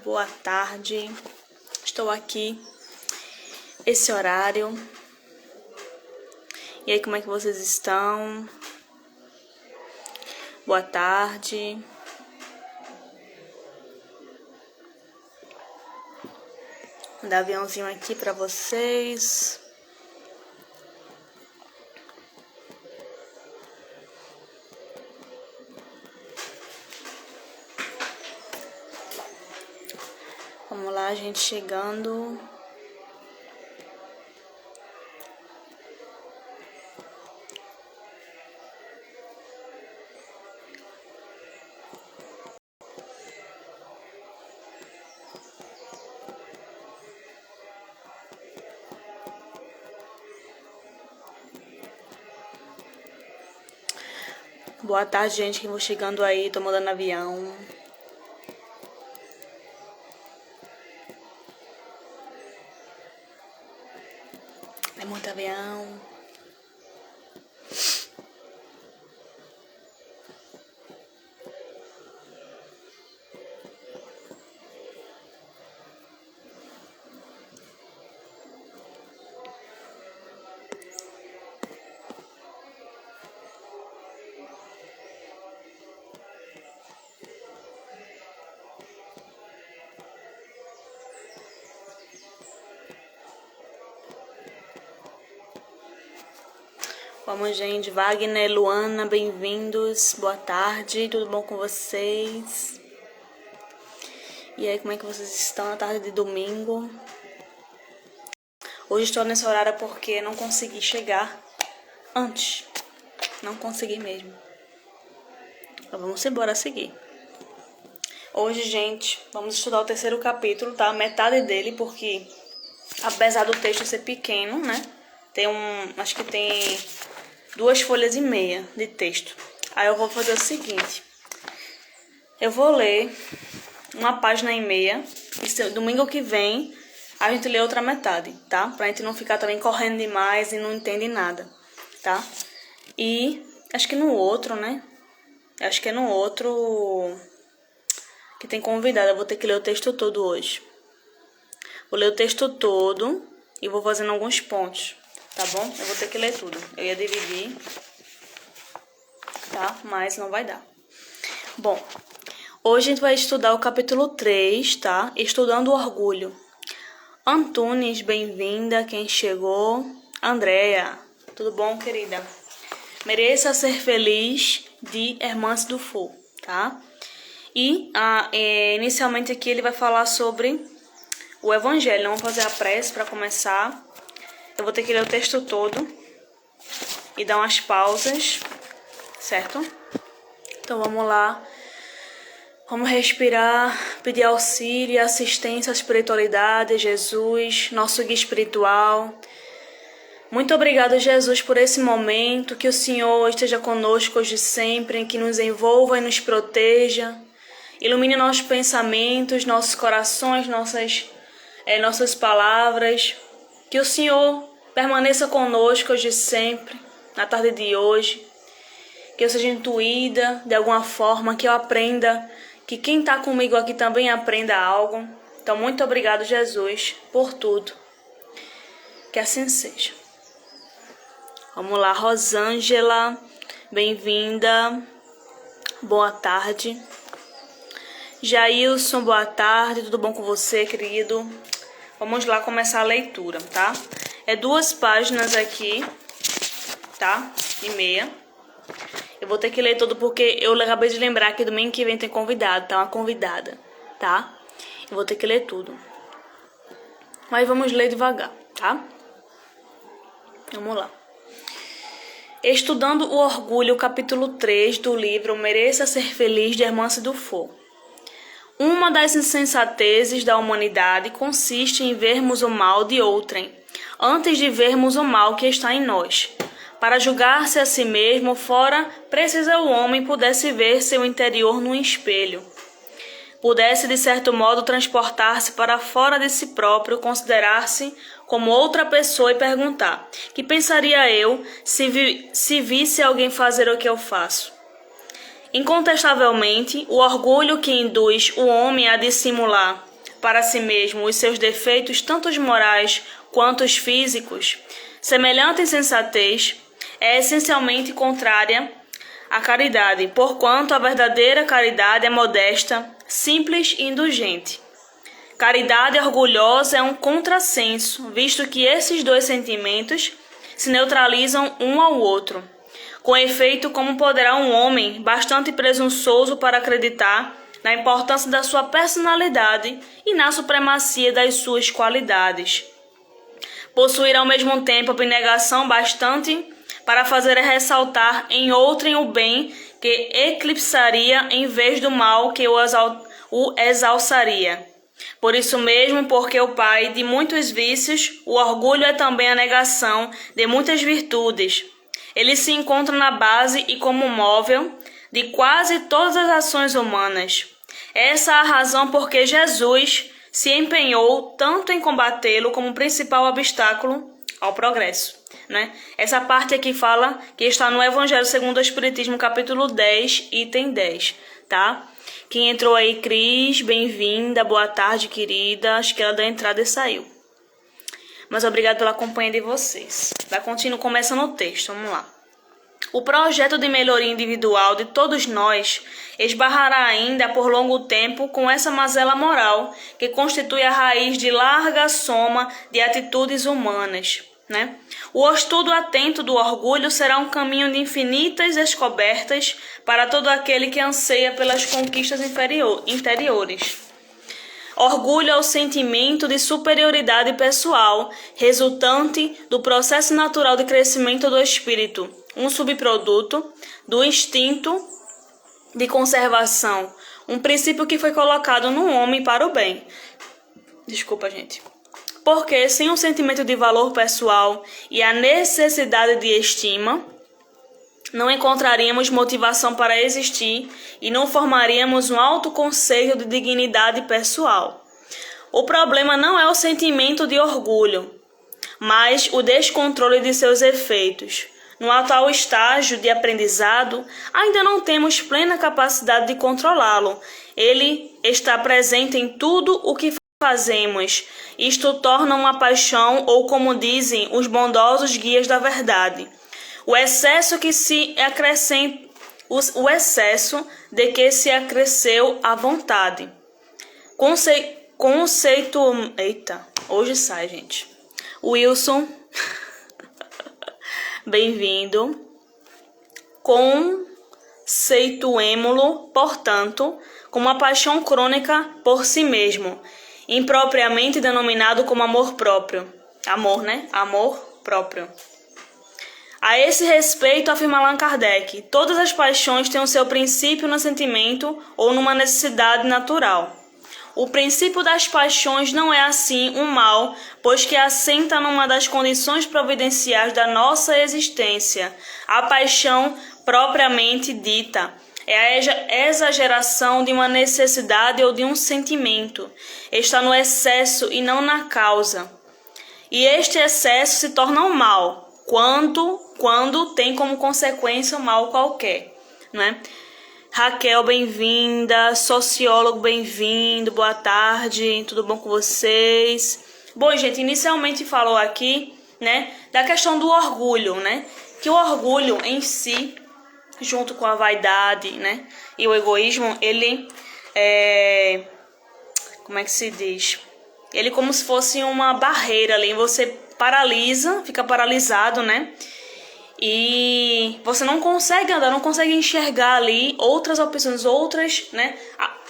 Boa tarde, estou aqui, esse horário. E aí, como é que vocês estão? Boa tarde. Vou dar aviãozinho aqui pra vocês. Vamos lá, gente, chegando. Boa tarde, gente, que vou chegando aí, tô mandando avião. É muito avião. Vamos, gente. Wagner, Luana, bem-vindos. Boa tarde, tudo bom com vocês? E aí, como é que vocês estão na tarde de domingo? Hoje estou nesse horário porque não consegui chegar antes. Não consegui mesmo. Então, vamos embora seguir. Hoje, gente, vamos estudar o terceiro capítulo, tá? Metade dele, porque apesar do texto ser pequeno, né? Acho que tem 2,5 folhas de texto. Aí eu vou fazer o seguinte. Eu vou ler 1,5 página. E domingo que vem a gente lê outra metade, tá? Pra gente não ficar também correndo demais e não entende nada, tá? E acho que no outro, né? Acho que é no outro que tem convidado. Eu vou ter que ler o texto todo hoje. Vou ler o texto todo e vou fazendo alguns pontos, tá bom? Eu vou ter que ler tudo. Eu ia dividir, tá? Mas não vai dar. Bom, hoje a gente vai estudar o capítulo 3, tá? Estudando o orgulho. Antunes, bem-vinda. Quem chegou? Andréia, tudo bom, querida? Mereça ser feliz, de Hermance Dufour, tá? E inicialmente aqui ele vai falar sobre o evangelho. Vamos fazer a prece para começar. Eu vou ter que ler o texto todo e dar umas pausas, certo? Então vamos lá. Vamos respirar, pedir auxílio e assistência à espiritualidade, Jesus, nosso guia espiritual. Muito obrigado, Jesus, por esse momento, que o Senhor esteja conosco hoje e sempre, que nos envolva e nos proteja. Ilumine nossos pensamentos, nossos corações, nossas palavras. Que o Senhor permaneça conosco hoje e sempre, na tarde de hoje. Que eu seja intuída de alguma forma, que eu aprenda, que quem está comigo aqui também aprenda algo. Então, muito obrigado, Jesus, por tudo. Que assim seja. Vamos lá, Rosângela, bem-vinda. Boa tarde. Jailson, boa tarde. Tudo bom com você, querido? Vamos lá começar a leitura, tá? É 2 páginas aqui, tá? E meia. Eu vou ter que ler todo porque eu acabei de lembrar que domingo que vem tem convidado, tá? Uma convidada, tá? Eu vou ter que ler tudo. Mas vamos ler devagar, tá? Vamos lá. Estudando o orgulho, capítulo 3 do livro Mereça Ser Feliz, de Hermance Dufour. Uma das insensatezes da humanidade consiste em vermos o mal de outrem, antes de vermos o mal que está em nós. Para julgar-se a si mesmo, fora precisa o homem pudesse ver seu interior num espelho. Pudesse, de certo modo, transportar-se para fora de si próprio, considerar-se como outra pessoa e perguntar: que pensaria eu se visse alguém fazer o que eu faço? Incontestavelmente, o orgulho que induz o homem a dissimular para si mesmo os seus defeitos, tanto os morais quanto os físicos, semelhante insensatez, é essencialmente contrária à caridade, porquanto a verdadeira caridade é modesta, simples e indulgente. Caridade orgulhosa é um contrassenso, visto que esses dois sentimentos se neutralizam um ao outro. Com efeito, como poderá um homem bastante presunçoso para acreditar na importância da sua personalidade e na supremacia das suas qualidades, possuir ao mesmo tempo abnegação bastante para fazer ressaltar em outrem o bem que eclipsaria em vez do mal que o exalçaria? Por isso mesmo, porque o pai de muitos vícios, o orgulho é também a negação de muitas virtudes. Ele se encontra na base e como móvel de quase todas as ações humanas. Essa é a razão por que Jesus se empenhou tanto em combatê-lo como principal obstáculo ao progresso, né? Essa parte aqui fala que está no Evangelho segundo o Espiritismo, capítulo 10, item 10, tá? Quem entrou aí, Cris, bem-vinda, boa tarde, querida. Acho que ela deu entrada e saiu. Mas obrigado pela companhia de vocês. Vai continuar começando o texto, vamos lá. O projeto de melhoria individual de todos nós esbarrará ainda por longo tempo com essa mazela moral que constitui a raiz de larga soma de atitudes humanas, né? O estudo atento do orgulho será um caminho de infinitas descobertas para todo aquele que anseia pelas conquistas interiores. Orgulho é o sentimento de superioridade pessoal, resultante do processo natural de crescimento do espírito, um subproduto do instinto de conservação, um princípio que foi colocado no homem para o bem. Desculpa, gente. Porque sem um sentimento de valor pessoal e a necessidade de estima, não encontraríamos motivação para existir e não formaríamos um alto conceito de dignidade pessoal. O problema não é o sentimento de orgulho, mas o descontrole de seus efeitos. No atual estágio de aprendizado, ainda não temos plena capacidade de controlá-lo. Ele está presente em tudo o que fazemos. Isto torna uma paixão, ou como dizem os bondosos guias da verdade, o excesso de que se acresceu a vontade. Eita, hoje sai, gente. Wilson, bem-vindo. Conceituemo-lo, portanto, como uma paixão crônica por si mesmo, impropriamente denominado como amor próprio. Amor, né? Amor próprio. A esse respeito, afirma Allan Kardec, todas as paixões têm o seu princípio no sentimento ou numa necessidade natural. O princípio das paixões não é assim um mal, pois que assenta numa das condições providenciais da nossa existência. A paixão, propriamente dita, é a exageração de uma necessidade ou de um sentimento. Está no excesso e não na causa. E este excesso se torna um mal, quando tem como consequência um mal qualquer, né? Raquel, bem-vinda. Sociólogo, bem-vindo. Boa tarde, tudo bom com vocês? Bom, gente, inicialmente falou aqui, né, da questão do orgulho, né? Que o orgulho em si, junto com a vaidade, né, e o egoísmo, ele como é que se diz? Ele como se fosse uma barreira ali, você paralisa, fica paralisado, né? E você não consegue andar, não consegue enxergar ali outras opções, né?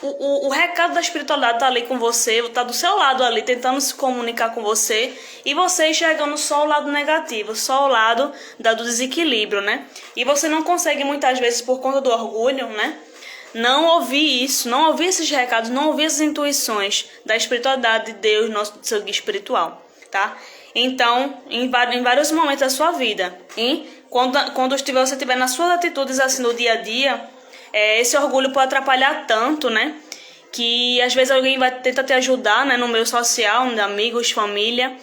O recado da espiritualidade tá ali com você, tá do seu lado ali, tentando se comunicar com você, e você enxergando só o lado negativo, só o lado do desequilíbrio, né? E você não consegue muitas vezes, por conta do orgulho, né, não ouvir isso, não ouvir esses recados, não ouvir essas intuições da espiritualidade de Deus, nosso seu guia espiritual, tá? Então, em vários momentos da sua vida, e quando você estiver nas suas atitudes assim no dia a dia, esse orgulho pode atrapalhar tanto, né? Que às vezes alguém vai tentar te ajudar, né, no meio social, amigos, família,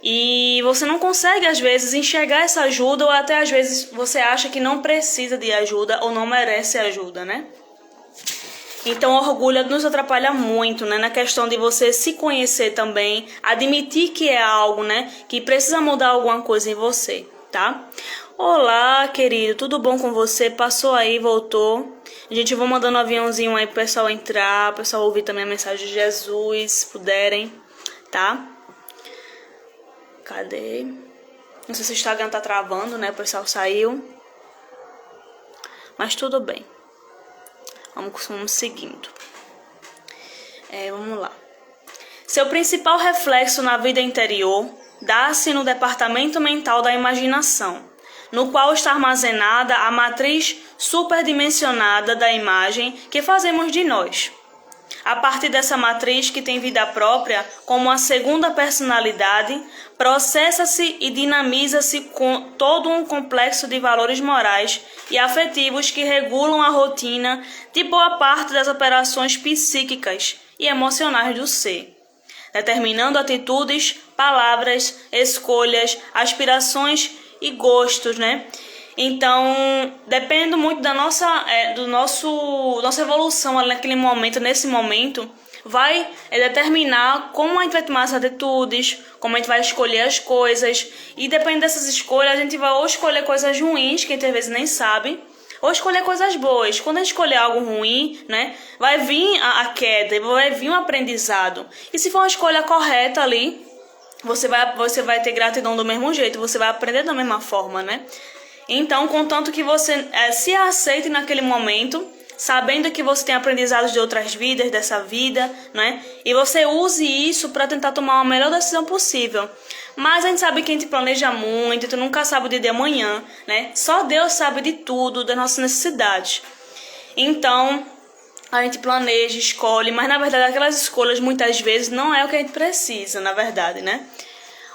E você não consegue, às vezes, enxergar essa ajuda, ou até às vezes você acha que não precisa de ajuda ou não merece ajuda, né? Então, o orgulho nos atrapalha muito, né? Na questão de você se conhecer também, admitir que é algo, né? Que precisa mudar alguma coisa em você, tá? Olá, querido, tudo bom com você? Passou aí, voltou. Gente, eu vou mandando um aviãozinho aí pro pessoal entrar, pro pessoal ouvir também a mensagem de Jesus, se puderem, tá? Cadê? Não sei se o Instagram tá travando, né? O pessoal saiu. Mas tudo bem. Vamos seguindo. Vamos lá. Seu principal reflexo na vida interior dá-se no departamento mental da imaginação, no qual está armazenada a matriz superdimensionada da imagem que fazemos de nós. A partir dessa matriz, que tem vida própria, como a segunda personalidade, processa-se e dinamiza-se com todo um complexo de valores morais e afetivos que regulam a rotina de boa parte das operações psíquicas e emocionais do ser, determinando atitudes, palavras, escolhas, aspirações e gostos, né? Então, depende muito da nossa evolução ali naquele momento, nesse momento, vai determinar como a gente vai tomar as atitudes, como a gente vai escolher as coisas. E dependendo dessas escolhas, a gente vai ou escolher coisas ruins, que a gente às vezes nem sabe, ou escolher coisas boas. Quando a gente escolher algo ruim, né, vai vir a queda, vai vir um aprendizado. E se for uma escolha correta ali, você vai ter gratidão do mesmo jeito, você vai aprender da mesma forma, né? Então, contanto que você se aceite naquele momento, sabendo que você tem aprendizados de outras vidas, dessa vida, né? E você use isso para tentar tomar a melhor decisão possível. Mas a gente sabe que a gente planeja muito, tu nunca sabe o dia de amanhã, né? Só Deus sabe de tudo, das nossas necessidades. Então, a gente planeja, escolhe, mas na verdade aquelas escolhas muitas vezes não é o que a gente precisa, na verdade, né?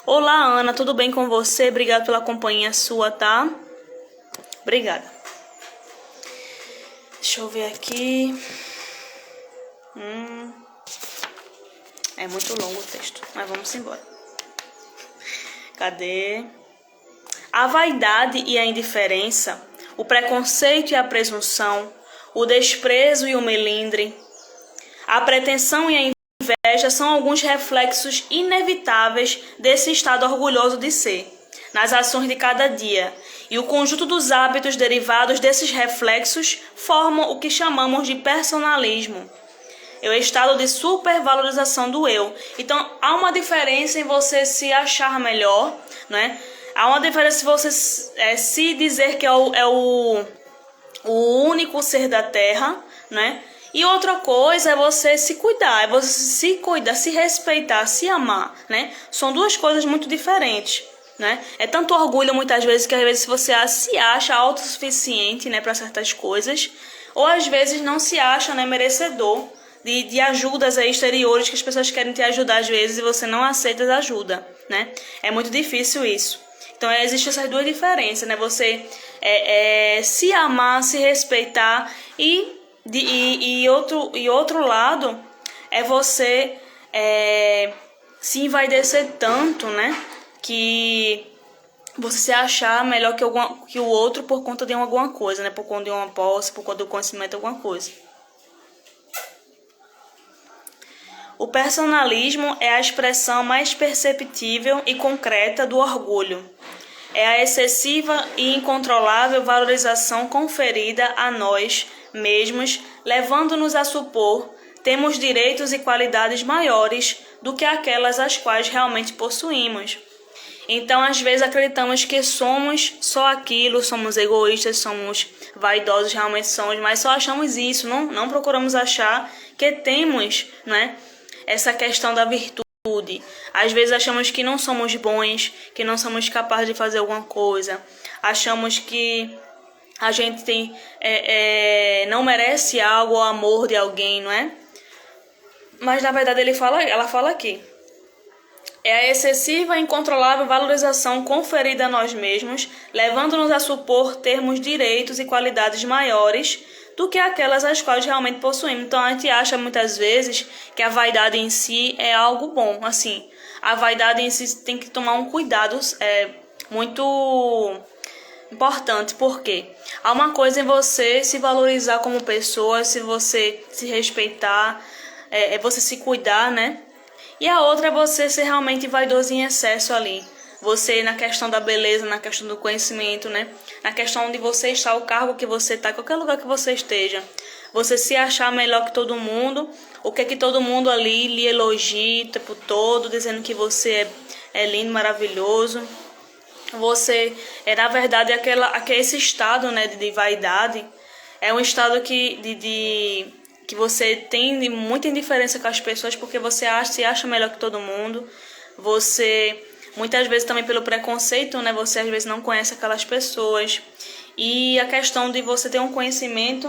Olá, Ana, tudo bem com você? Obrigada pela companhia sua, tá? Obrigada. Deixa eu ver aqui. É muito longo o texto, mas vamos embora. Cadê? A vaidade e a indiferença, o preconceito e a presunção, o desprezo e o melindre, a pretensão e a inveja são alguns reflexos inevitáveis desse estado orgulhoso de ser, nas ações de cada dia, e o conjunto dos hábitos derivados desses reflexos formam o que chamamos de personalismo. É o estado de supervalorização do eu. Então, há uma diferença em você se achar melhor, né? Há uma diferença em você se dizer que é o único ser da Terra, né? E outra coisa é você se cuidar, é você se cuidar, se respeitar, se amar, né? São duas coisas muito diferentes, né? É tanto orgulho muitas vezes que às vezes você se acha autossuficiente, né, para certas coisas, ou às vezes não se acha, né, merecedor de ajudas aí exteriores, que as pessoas querem te ajudar às vezes e você não aceita a ajuda, né? É muito difícil isso. Então existem essas duas diferenças, né? Você se amar, se respeitar e outro lado é você se envaidecer tanto, né? Que você se achar melhor que o outro por conta de alguma coisa, né? Por conta de uma posse, por conta do conhecimento de alguma coisa. O personalismo é a expressão mais perceptível e concreta do orgulho. É a excessiva e incontrolável valorização conferida a nós mesmos, levando-nos a supor temos direitos e qualidades maiores do que aquelas as quais realmente possuímos. Então, às vezes, acreditamos que somos só aquilo, somos egoístas, somos vaidosos, realmente somos, mas só achamos isso, não procuramos achar que temos, né, essa questão da virtude. Às vezes achamos que não somos bons, que não somos capazes de fazer alguma coisa, achamos que a gente não merece algo, o amor de alguém, não é? Mas, na verdade, ela fala aqui. É a excessiva e incontrolável valorização conferida a nós mesmos, levando-nos a supor termos direitos e qualidades maiores do que aquelas as quais realmente possuímos. Então a gente acha muitas vezes que a vaidade em si é algo bom. Assim, a vaidade em si tem que tomar um cuidado muito importante, porque há uma coisa em você se valorizar como pessoa, se você se respeitar, você se cuidar, né? E a outra é você ser realmente vaidoso em excesso ali. Você na questão da beleza, na questão do conhecimento, né? Na questão de você estar, o cargo que você está, qualquer lugar que você esteja. Você se achar melhor que todo mundo, o que todo mundo ali lhe elogie o tempo todo, dizendo que você é lindo, maravilhoso. Você na verdade, esse estado, né, de vaidade, é um estado que você tem muita indiferença com as pessoas, porque você se acha melhor que todo mundo. Você, muitas vezes também pelo preconceito, né, você às vezes não conhece aquelas pessoas. E a questão de você ter um conhecimento,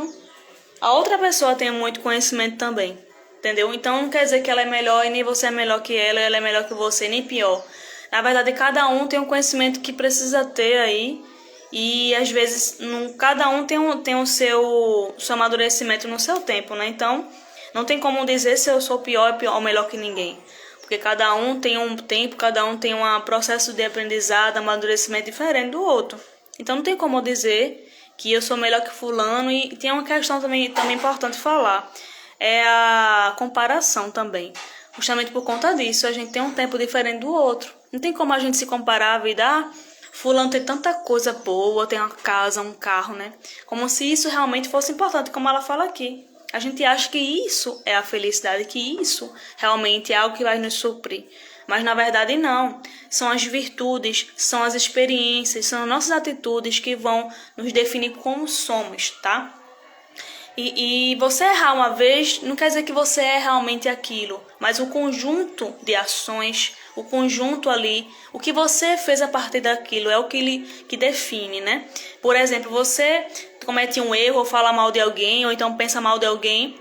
a outra pessoa tem muito conhecimento também, entendeu? Então não quer dizer que ela é melhor e nem você é melhor que ela é melhor que você, nem pior. Na verdade, cada um tem um conhecimento que precisa ter aí, e às vezes cada um tem o seu amadurecimento no seu tempo, né? Então, não tem como dizer se eu sou pior ou melhor que ninguém. Porque cada um tem um tempo, cada um tem um processo de aprendizado, amadurecimento diferente do outro. Então, não tem como dizer que eu sou melhor que fulano. E tem uma questão também importante falar, é a comparação também. Justamente por conta disso, a gente tem um tempo diferente do outro. Não tem como a gente se comparar a vida. Fulano tem tanta coisa boa, tem uma casa, um carro, né? Como se isso realmente fosse importante, como ela fala aqui. A gente acha que isso é a felicidade, que isso realmente é algo que vai nos suprir. Mas na verdade não. São as virtudes, são as experiências, são as nossas atitudes que vão nos definir como somos, tá? E você errar uma vez não quer dizer que você é realmente aquilo, mas o conjunto de ações, o conjunto ali, o que você fez a partir daquilo é o que define, né? Por exemplo, você comete um erro ou fala mal de alguém, ou então pensa mal de alguém,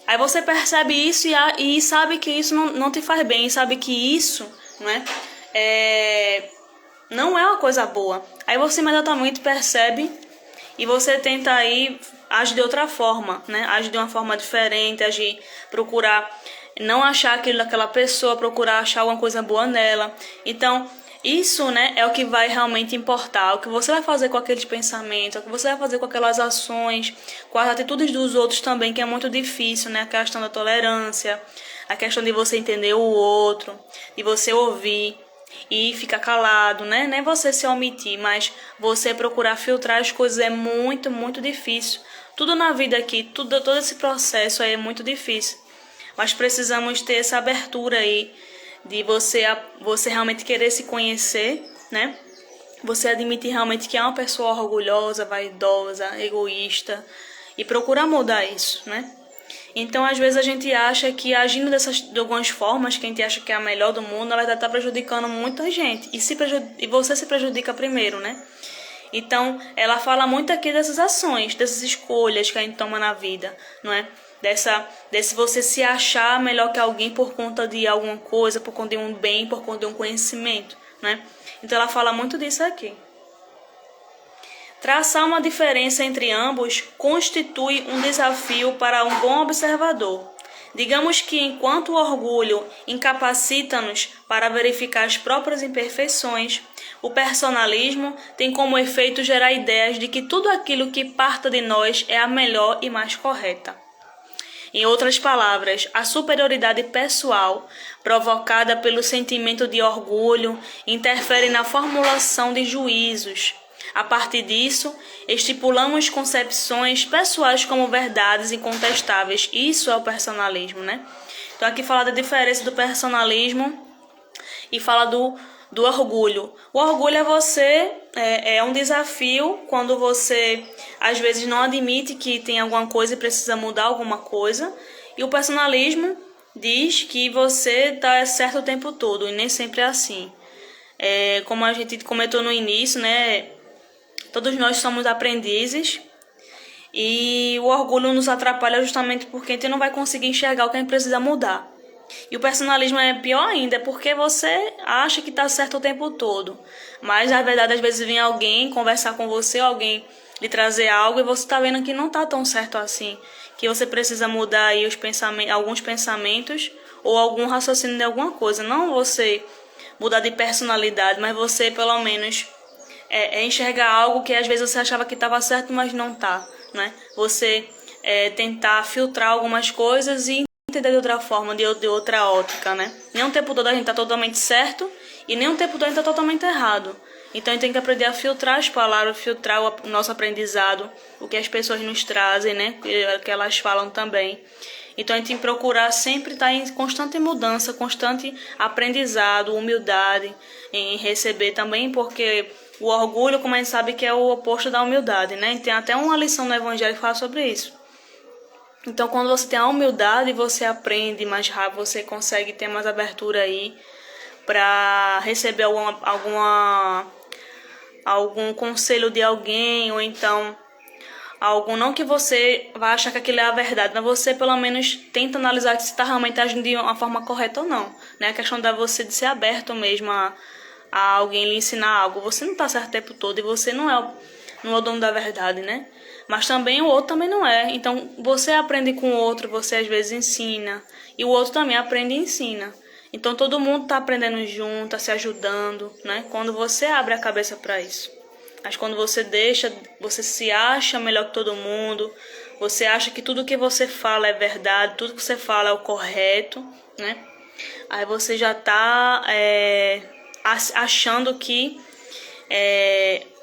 aí você percebe isso e sabe que isso não te faz bem, sabe que isso, né, não é uma coisa boa. Aí você imediatamente percebe e você tenta aí agir de outra forma, né? Agir de uma forma diferente, procurar não achar aquilo daquela pessoa, procurar achar alguma coisa boa nela. Então, isso, né, é o que vai realmente importar. O que você vai fazer com aqueles pensamentos, o que você vai fazer com aquelas ações, com as atitudes dos outros também, que é muito difícil, né? A questão da tolerância, a questão de você entender o outro, de você ouvir e ficar calado, né? Nem você se omitir, mas você procurar filtrar as coisas é muito, muito difícil. Tudo na vida aqui, todo esse processo aí é muito difícil. Mas precisamos ter essa abertura aí de você realmente querer se conhecer, né? Você admitir realmente que é uma pessoa orgulhosa, vaidosa, egoísta e procurar mudar isso, né? Então, às vezes a gente acha que agindo de algumas formas que a gente acha que é a melhor do mundo, na verdade está prejudicando muita gente. E você se prejudica primeiro, né? Então, ela fala muito aqui dessas ações, dessas escolhas que a gente toma na vida, não é? Desse você se achar melhor que alguém por conta de alguma coisa, por conta de um bem, por conta de um conhecimento, né? Então, ela fala muito disso aqui. Traçar uma diferença entre ambos constitui um desafio para um bom observador. Digamos que, enquanto o orgulho incapacita-nos para verificar as próprias imperfeições, o personalismo tem como efeito gerar ideias de que tudo aquilo que parta de nós é a melhor e mais correta. Em outras palavras, a superioridade pessoal, provocada pelo sentimento de orgulho, interfere na formulação de juízos. A partir disso, estipulamos concepções pessoais como verdades incontestáveis. Isso é o personalismo, né? Então aqui fala da diferença do personalismo e fala do orgulho. O orgulho é um desafio quando você às vezes não admite que tem alguma coisa e precisa mudar alguma coisa. E o personalismo diz que você está certo o tempo todo e nem sempre é assim. Como a gente comentou no início, né? Todos nós somos aprendizes e o orgulho nos atrapalha justamente porque a gente não vai conseguir enxergar o que a gente precisa mudar. E o personalismo é pior ainda, porque você acha que está certo o tempo todo. Mas, na verdade, às vezes vem alguém conversar com você, alguém de trazer algo e você tá vendo que não tá tão certo assim, que você precisa mudar aí os pensamentos, alguns pensamentos ou algum raciocínio de alguma coisa. Não você mudar de personalidade, mas você pelo menos enxergar algo que às vezes você achava que estava certo, mas não tá, né? Você tentar filtrar algumas coisas e entender de outra forma, de outra ótica, né? Nem o tempo todo a gente tá totalmente certo e nem o tempo todo a gente tá totalmente errado. Então a gente tem que aprender a filtrar as palavras, filtrar o nosso aprendizado, o que as pessoas nos trazem, né? Que elas falam também. Então a gente tem que procurar sempre estar em constante mudança, constante aprendizado, humildade em receber também, porque o orgulho, como a gente sabe, que é o oposto da humildade, né? E tem até uma lição no Evangelho que fala sobre isso. Então, quando você tem a humildade, você aprende mais rápido, você consegue ter mais abertura aí para receber algum conselho de alguém, ou então algo, não que você vai achar que aquilo é a verdade, mas você pelo menos tenta analisar se está realmente agindo de uma forma correta ou não, né? A questão da você de ser aberto mesmo a alguém lhe ensinar algo. Você não está certo o tempo todo e você não é o dono da verdade, né? Mas também o outro também não é. Então você aprende com o outro, você às vezes ensina, e o outro também aprende e ensina. Então todo mundo está aprendendo junto, está se ajudando, né? Quando você abre a cabeça para isso. Mas quando você você se acha melhor que todo mundo, você acha que tudo que você fala é verdade, tudo que você fala é o correto, né? Aí você já está achando que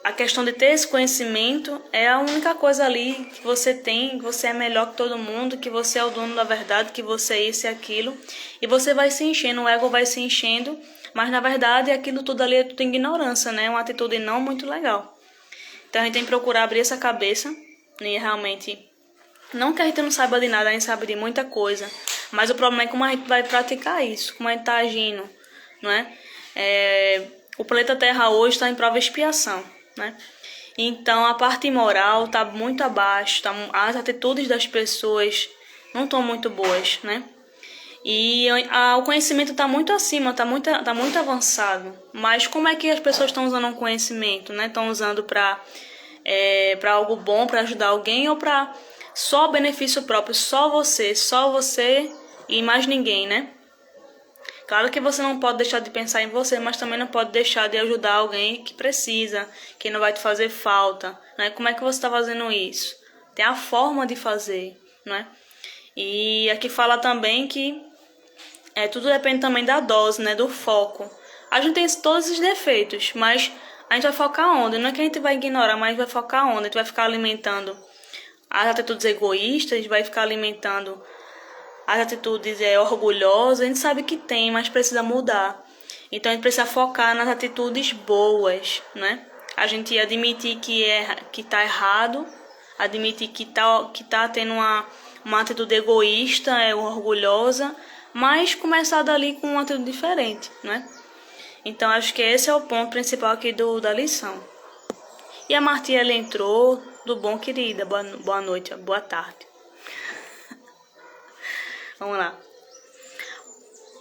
a questão de ter esse conhecimento é a única coisa ali que você tem, que você é melhor que todo mundo, que você é o dono da verdade, que você é isso e aquilo. E você vai se enchendo, o ego vai se enchendo, mas na verdade aquilo tudo ali é tudo ignorância, né? Uma atitude não muito legal. Então a gente tem que procurar abrir essa cabeça e realmente... Não que a gente não saiba de nada, a gente sabe de muita coisa. Mas o problema é como a gente vai praticar isso, como a gente está agindo, não é? O planeta Terra hoje está em prova e expiação, né? Então a parte moral está muito abaixo, as atitudes das pessoas não estão muito boas, né? E o conhecimento está muito acima, está muito avançado. Mas como é que as pessoas estão usando o conhecimento, né? Estão usando para algo bom, para ajudar alguém, ou para só benefício próprio, só você e mais ninguém, né? Claro que você não pode deixar de pensar em você, mas também não pode deixar de ajudar alguém que precisa, que não vai te fazer falta, né? Como é que você está fazendo isso? Tem a forma de fazer, né? E aqui fala também que tudo depende também da dose, né? Do foco. A gente tem todos os defeitos, mas a gente vai focar onde? Não é que a gente vai ignorar, mas a gente vai focar onde? A gente vai ficar alimentando as atitudes egoístas, vai ficar alimentando as atitudes orgulhosas. A gente sabe que tem, mas precisa mudar. Então a gente precisa focar nas atitudes boas, né? A gente admitir que tá errado, admitir que tá tendo uma atitude egoísta, orgulhosa, mas começar dali com uma atitude diferente, né? Então acho que esse é o ponto principal aqui da lição. E a Martinha, ela entrou. Tudo bom, querida? Boa noite, boa tarde. Vamos lá.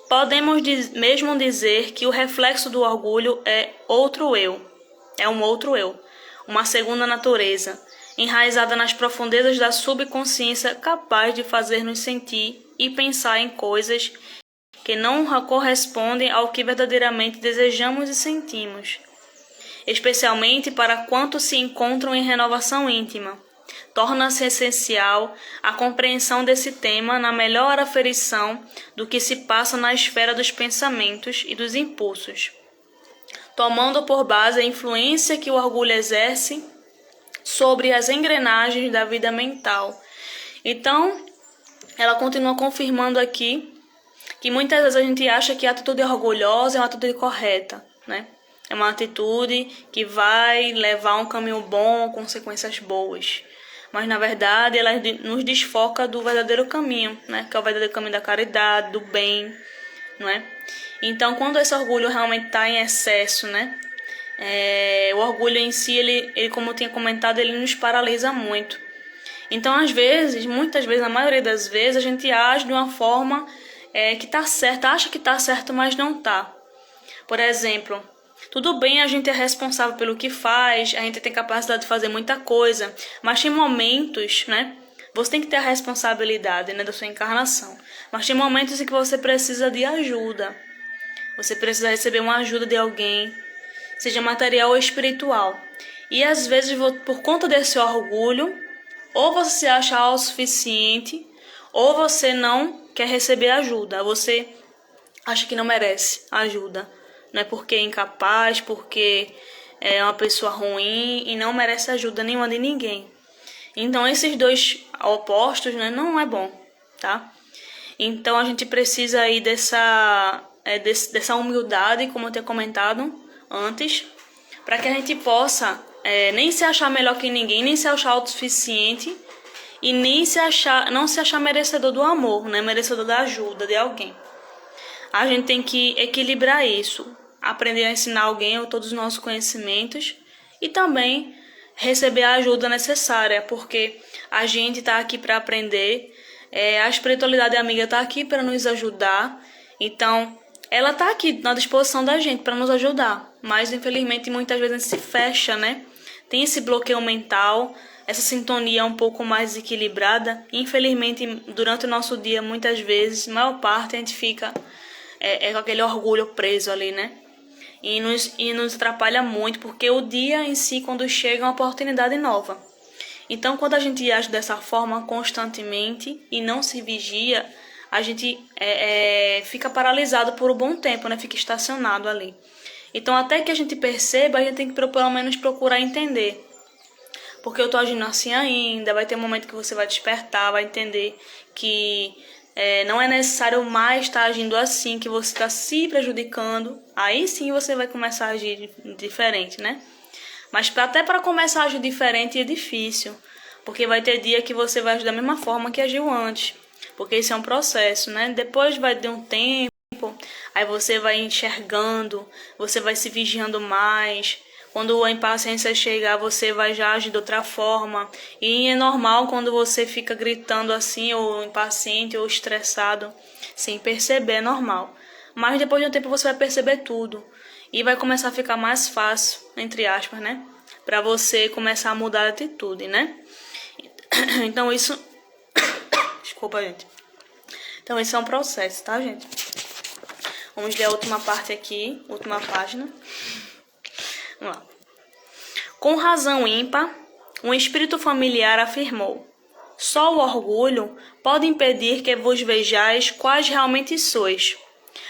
Podemos mesmo dizer que o reflexo do orgulho é outro eu. É um outro eu. Uma segunda natureza, enraizada nas profundezas da subconsciência, capaz de fazer-nos sentir e pensar em coisas que não correspondem ao que verdadeiramente desejamos e sentimos. Especialmente para quantos se encontram em renovação íntima. Torna-se essencial a compreensão desse tema na melhor aferição do que se passa na esfera dos pensamentos e dos impulsos, tomando por base a influência que o orgulho exerce sobre as engrenagens da vida mental. Então, ela continua confirmando aqui que muitas vezes a gente acha que a atitude orgulhosa é uma atitude correta, né? É uma atitude que vai levar a um caminho bom, consequências boas. Mas, na verdade, ela nos desfoca do verdadeiro caminho, né? Que é o verdadeiro caminho da caridade, do bem, não é? Então, quando esse orgulho realmente está em excesso, né? O orgulho em si, ele, como eu tinha comentado, ele nos paralisa muito. Então, às vezes, muitas vezes, a maioria das vezes, a gente age de uma forma que está certa, acha que está certo, mas não está. Por exemplo, Tudo bem, a gente é responsável pelo que faz, a gente tem capacidade de fazer muita coisa, mas tem momentos, né? Você tem que ter a responsabilidade, né, da sua encarnação. Mas tem momentos em que você precisa de ajuda. Você precisa receber uma ajuda de alguém, seja material ou espiritual. E às vezes, por conta desse orgulho, ou você se acha autossuficiente, ou você não quer receber ajuda. Você acha que não merece ajuda. Não é porque é incapaz, porque é uma pessoa ruim e não merece ajuda nenhuma de ninguém. Então, esses dois opostos, né, não é bom, tá? Então, a gente precisa aí dessa humildade, como eu tinha comentado antes, para que a gente possa nem se achar melhor que ninguém, nem se achar autossuficiente e nem não se achar merecedor do amor, né? Merecedor da ajuda de alguém. A gente tem que equilibrar isso, aprender a ensinar alguém todos os nossos conhecimentos e também receber a ajuda necessária, porque a gente está aqui para aprender, a espiritualidade amiga está aqui para nos ajudar, então ela está aqui na disposição da gente para nos ajudar, mas infelizmente muitas vezes a gente se fecha, né? Tem esse bloqueio mental, essa sintonia um pouco mais equilibrada. Infelizmente, durante o nosso dia, muitas vezes, a maior parte, a gente fica com aquele orgulho preso ali, né? E nos atrapalha muito, porque o dia em si, quando chega, é uma oportunidade nova. Então, quando a gente age dessa forma constantemente e não se vigia, a gente fica paralisado por um bom tempo, né? Fica estacionado ali. Então, até que a gente perceba, a gente tem que pelo menos procurar entender. Porque eu tô agindo assim ainda, vai ter um momento que você vai despertar, vai entender que não é necessário mais estar agindo assim, que você está se prejudicando. Aí sim você vai começar a agir diferente, né? Mas até para começar a agir diferente é difícil, porque vai ter dia que você vai agir da mesma forma que agiu antes, porque isso é um processo, né? Depois vai ter um tempo, aí você vai enxergando, você vai se vigiando mais. Quando a impaciência chegar, você vai já agir de outra forma. E é normal quando você fica gritando assim, ou impaciente, ou estressado, sem perceber, é normal. Mas depois de um tempo você vai perceber tudo. E vai começar a ficar mais fácil, entre aspas, né? Pra você começar a mudar a atitude, né? Então isso... Desculpa, gente. Então isso é um processo, tá, gente? Vamos ler a última parte aqui, última página. Vamos lá. Com razão ímpar, um espírito familiar afirmou: só o orgulho pode impedir que vos vejais quais realmente sois.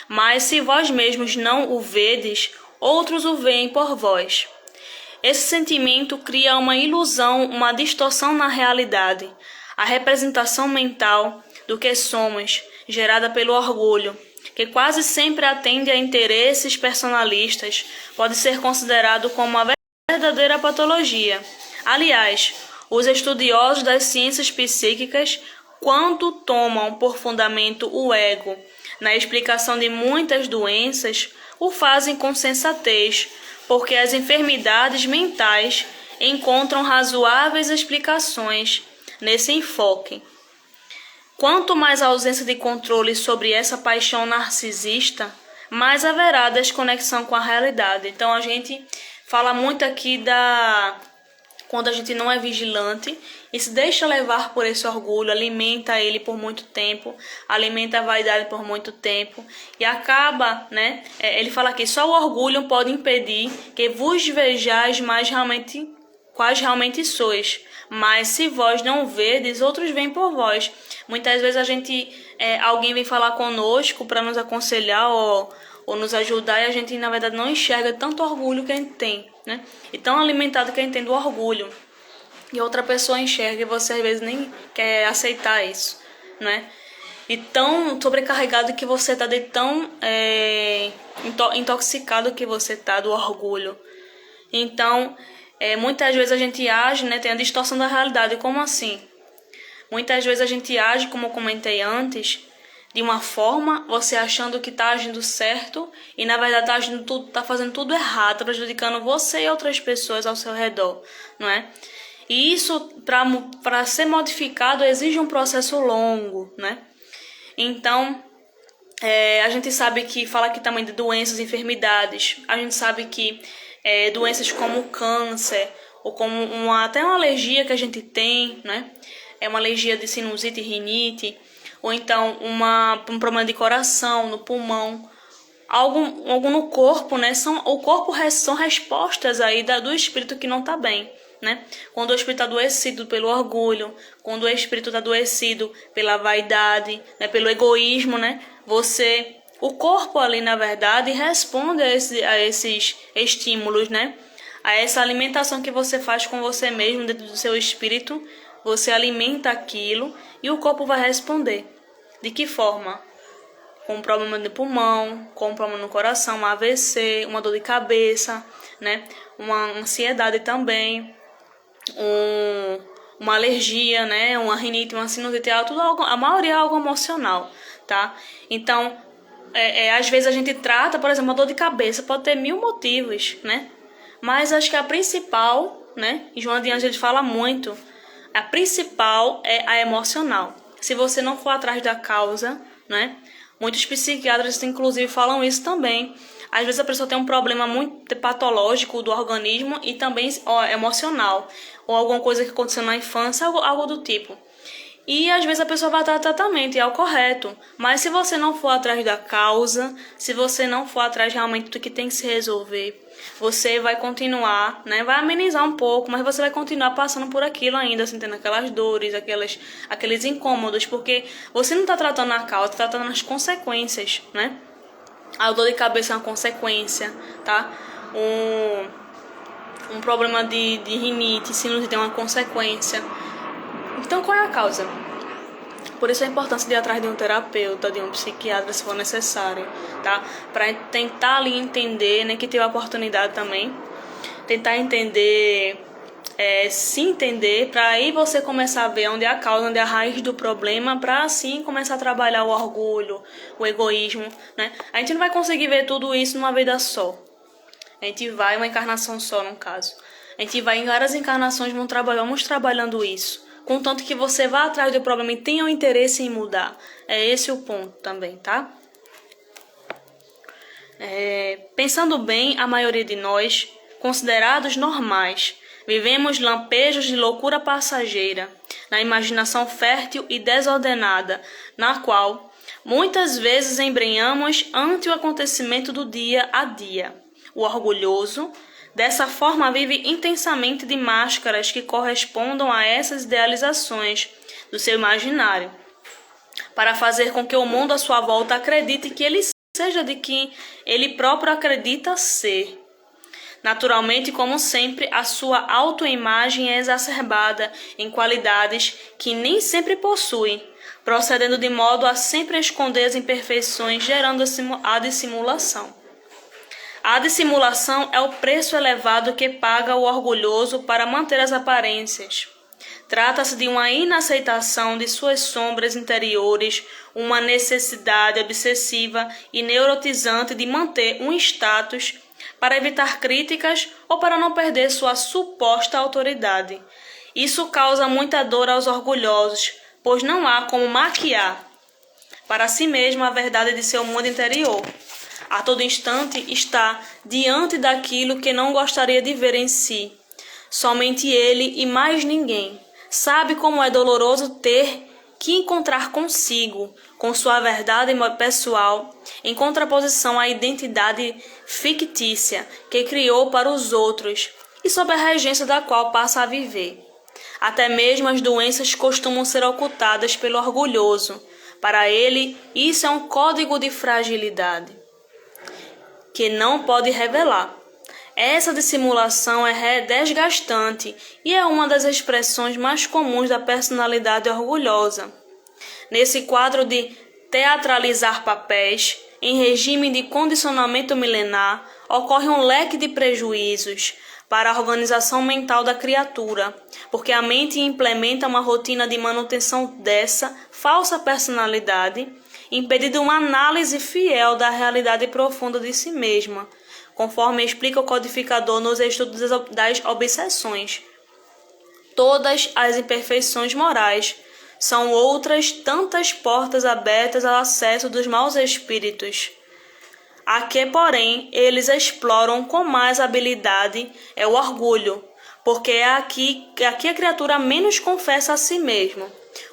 Mas se vós mesmos não o vedes, outros o veem por vós. Esse sentimento cria uma ilusão, uma distorção na realidade, a representação mental do que somos, gerada pelo orgulho, que quase sempre atende a interesses personalistas, pode ser considerado como uma verdadeira patologia. Aliás, os estudiosos das ciências psíquicas, quando tomam por fundamento o ego na explicação de muitas doenças, o fazem com sensatez, porque as enfermidades mentais encontram razoáveis explicações nesse enfoque. Quanto mais a ausência de controle sobre essa paixão narcisista, mais haverá desconexão com a realidade. Então a gente fala muito aqui quando a gente não é vigilante e se deixa levar por esse orgulho, alimenta ele por muito tempo, alimenta a vaidade por muito tempo e acaba, né? Ele fala aqui, só o orgulho pode impedir que vos vejais quais realmente sois. Mas se vós não vedes, outros vêm por vós. Muitas vezes alguém vem falar conosco para nos aconselhar ou nos ajudar e a gente, na verdade, não enxerga tanto orgulho que a gente tem, né? E tão alimentado que a gente tem do orgulho. E outra pessoa enxerga e você, às vezes, nem quer aceitar isso, né? E tão sobrecarregado que você tá, de tão intoxicado que você tá do orgulho. Então, muitas vezes a gente age, né? Tem a distorção da realidade. Como assim? Muitas vezes a gente age, como eu comentei antes, de uma forma, você achando que está agindo certo e na verdade tá fazendo tudo errado, prejudicando você e outras pessoas ao seu redor, não é? E isso, para ser modificado, exige um processo longo, né? Então, A gente sabe que fala aqui também de doenças, enfermidades. A gente sabe que doenças como câncer, ou como até uma alergia que a gente tem, né? É uma alergia de sinusite e rinite, ou então um problema de coração, no pulmão, algo no corpo, né? O corpo são respostas aí do espírito que não está bem, né? Quando o espírito está adoecido pelo orgulho, quando o espírito está adoecido pela vaidade, né? Pelo egoísmo, né? O corpo ali, na verdade, responde a esses estímulos, né? A essa alimentação que você faz com você mesmo dentro do seu espírito, você alimenta aquilo e o corpo vai responder. De que forma? Com um problema no pulmão, com um problema no coração, um AVC, uma dor de cabeça, né? Uma ansiedade também, uma alergia, né? Uma rinite, uma sinusite, a maioria é algo emocional, tá? Então, às vezes a gente trata, por exemplo, uma dor de cabeça, pode ter 1000 motivos, né? Mas acho que a principal, né? E Joana de Ângeles fala muito, a principal é a emocional. Se você não for atrás da causa, né? Muitos psiquiatras, inclusive, falam isso também. Às vezes a pessoa tem um problema muito patológico do organismo e também emocional, ou alguma coisa que aconteceu na infância, algo do tipo. E às vezes a pessoa vai dar tratamento, e é o correto. Mas se você não for atrás da causa, se você não for atrás realmente do que tem que se resolver, você vai continuar, né? Vai amenizar um pouco, mas você vai continuar passando por aquilo ainda, sentindo aquelas dores, aqueles incômodos, porque você não está tratando a causa, está tratando as consequências, né? A dor de cabeça é uma consequência, tá? Um problema de rinite, sinusite é uma consequência. Então, qual é a causa? Por isso a importância de ir atrás de um terapeuta, de um psiquiatra, se for necessário, tá? Para tentar ali entender, né, que teve a oportunidade também, tentar entender, se entender, para aí você começar a ver onde é a causa, onde é a raiz do problema, para assim começar a trabalhar o orgulho, o egoísmo, né? A gente não vai conseguir ver tudo isso numa vida só. A gente vai, uma encarnação só, no caso. A gente vai em várias encarnações, vamos trabalhando isso. Contanto que você vá atrás do problema e tenha o interesse em mudar. É esse o ponto também, tá? Pensando bem, a maioria de nós, considerados normais, vivemos lampejos de loucura passageira, na imaginação fértil e desordenada, na qual muitas vezes embrenhamos ante o acontecimento do dia a dia. O orgulhoso, dessa forma, vive intensamente de máscaras que correspondam a essas idealizações do seu imaginário, para fazer com que o mundo à sua volta acredite que ele seja de quem ele próprio acredita ser. Naturalmente, como sempre, a sua autoimagem é exacerbada em qualidades que nem sempre possui, procedendo de modo a sempre esconder as imperfeições, gerando a dissimulação. A dissimulação é o preço elevado que paga o orgulhoso para manter as aparências. Trata-se de uma inaceitação de suas sombras interiores, uma necessidade obsessiva e neurotizante de manter um status para evitar críticas ou para não perder sua suposta autoridade. Isso causa muita dor aos orgulhosos, pois não há como maquiar para si mesmo a verdade de seu mundo interior. A todo instante está diante daquilo que não gostaria de ver em si. Somente ele e mais ninguém sabe como é doloroso ter que encontrar consigo, com sua verdade pessoal, em contraposição à identidade fictícia que criou para os outros e sob a regência da qual passa a viver. Até mesmo as doenças costumam ser ocultadas pelo orgulhoso. Para ele, isso é um código de fragilidade que não pode revelar. Essa dissimulação é desgastante e é uma das expressões mais comuns da personalidade orgulhosa. Nesse quadro de teatralizar papéis, em regime de condicionamento milenar, ocorre um leque de prejuízos para a organização mental da criatura, porque a mente implementa uma rotina de manutenção dessa falsa personalidade, impedindo uma análise fiel da realidade profunda de si mesma, conforme explica o codificador nos estudos das obsessões. Todas as imperfeições morais são outras tantas portas abertas ao acesso dos maus espíritos. A que, porém, eles exploram com mais habilidade é o orgulho, porque é aqui a criatura menos confessa a si mesma.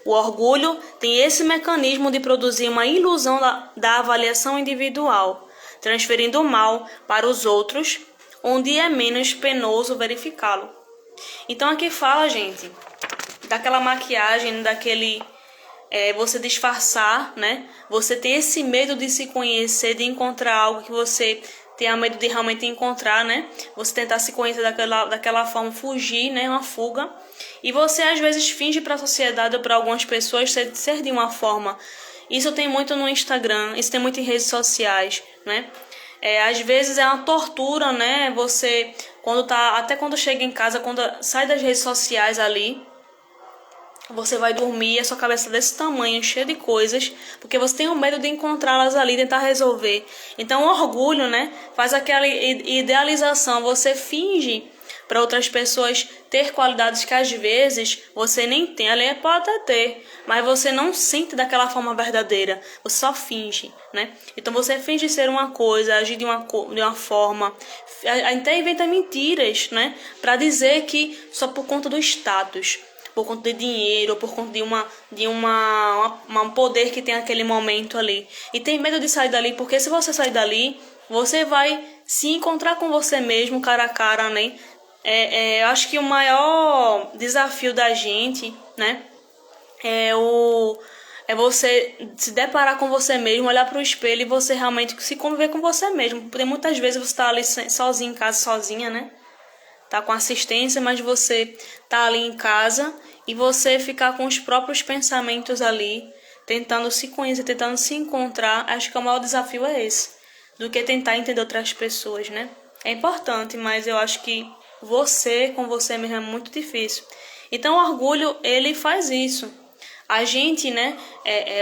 O orgulho tem esse mecanismo de produzir uma ilusão da avaliação individual, transferindo o mal para os outros, onde é menos penoso verificá-lo. Então aqui fala, gente, daquela maquiagem, daquele você disfarçar, né? Você ter esse medo de se conhecer, de encontrar algo que você tenha medo de realmente encontrar, né? Você tentar se conhecer daquela forma, fugir, né? Uma fuga. E você às vezes finge para a sociedade ou para algumas pessoas ser de uma forma. Isso tem muito no Instagram, isso tem muito em redes sociais, né? Às vezes é uma tortura, né? Você, até quando chega em casa, quando sai das redes sociais ali, você vai dormir, a sua cabeça desse tamanho, cheia de coisas, porque você tem o medo de encontrá-las ali, tentar resolver. Então o orgulho, né, faz aquela idealização, você finge para outras pessoas ter qualidades que às vezes você nem tem. Ali pode até ter, mas você não sente daquela forma verdadeira, você só finge, né? Então você finge ser uma coisa, agir de uma forma, até inventa mentiras, né, para dizer que só por conta do status, por conta de dinheiro, por conta de um poder que tem naquele momento ali. E tem medo de sair dali, porque se você sair dali, você vai se encontrar com você mesmo, cara a cara, né? Eu acho que o maior desafio da gente, né, é você se deparar com você mesmo, olhar para o espelho e você realmente se conviver com você mesmo. Porque muitas vezes você está ali sozinho em casa, sozinha, né? Tá com assistência, mas você tá ali em casa e você ficar com os próprios pensamentos ali, tentando se conhecer, tentando se encontrar. Acho que o maior desafio é esse, do que tentar entender outras pessoas, né? É importante, mas eu acho que você com você mesmo é muito difícil. Então o orgulho, ele faz isso. A gente, né,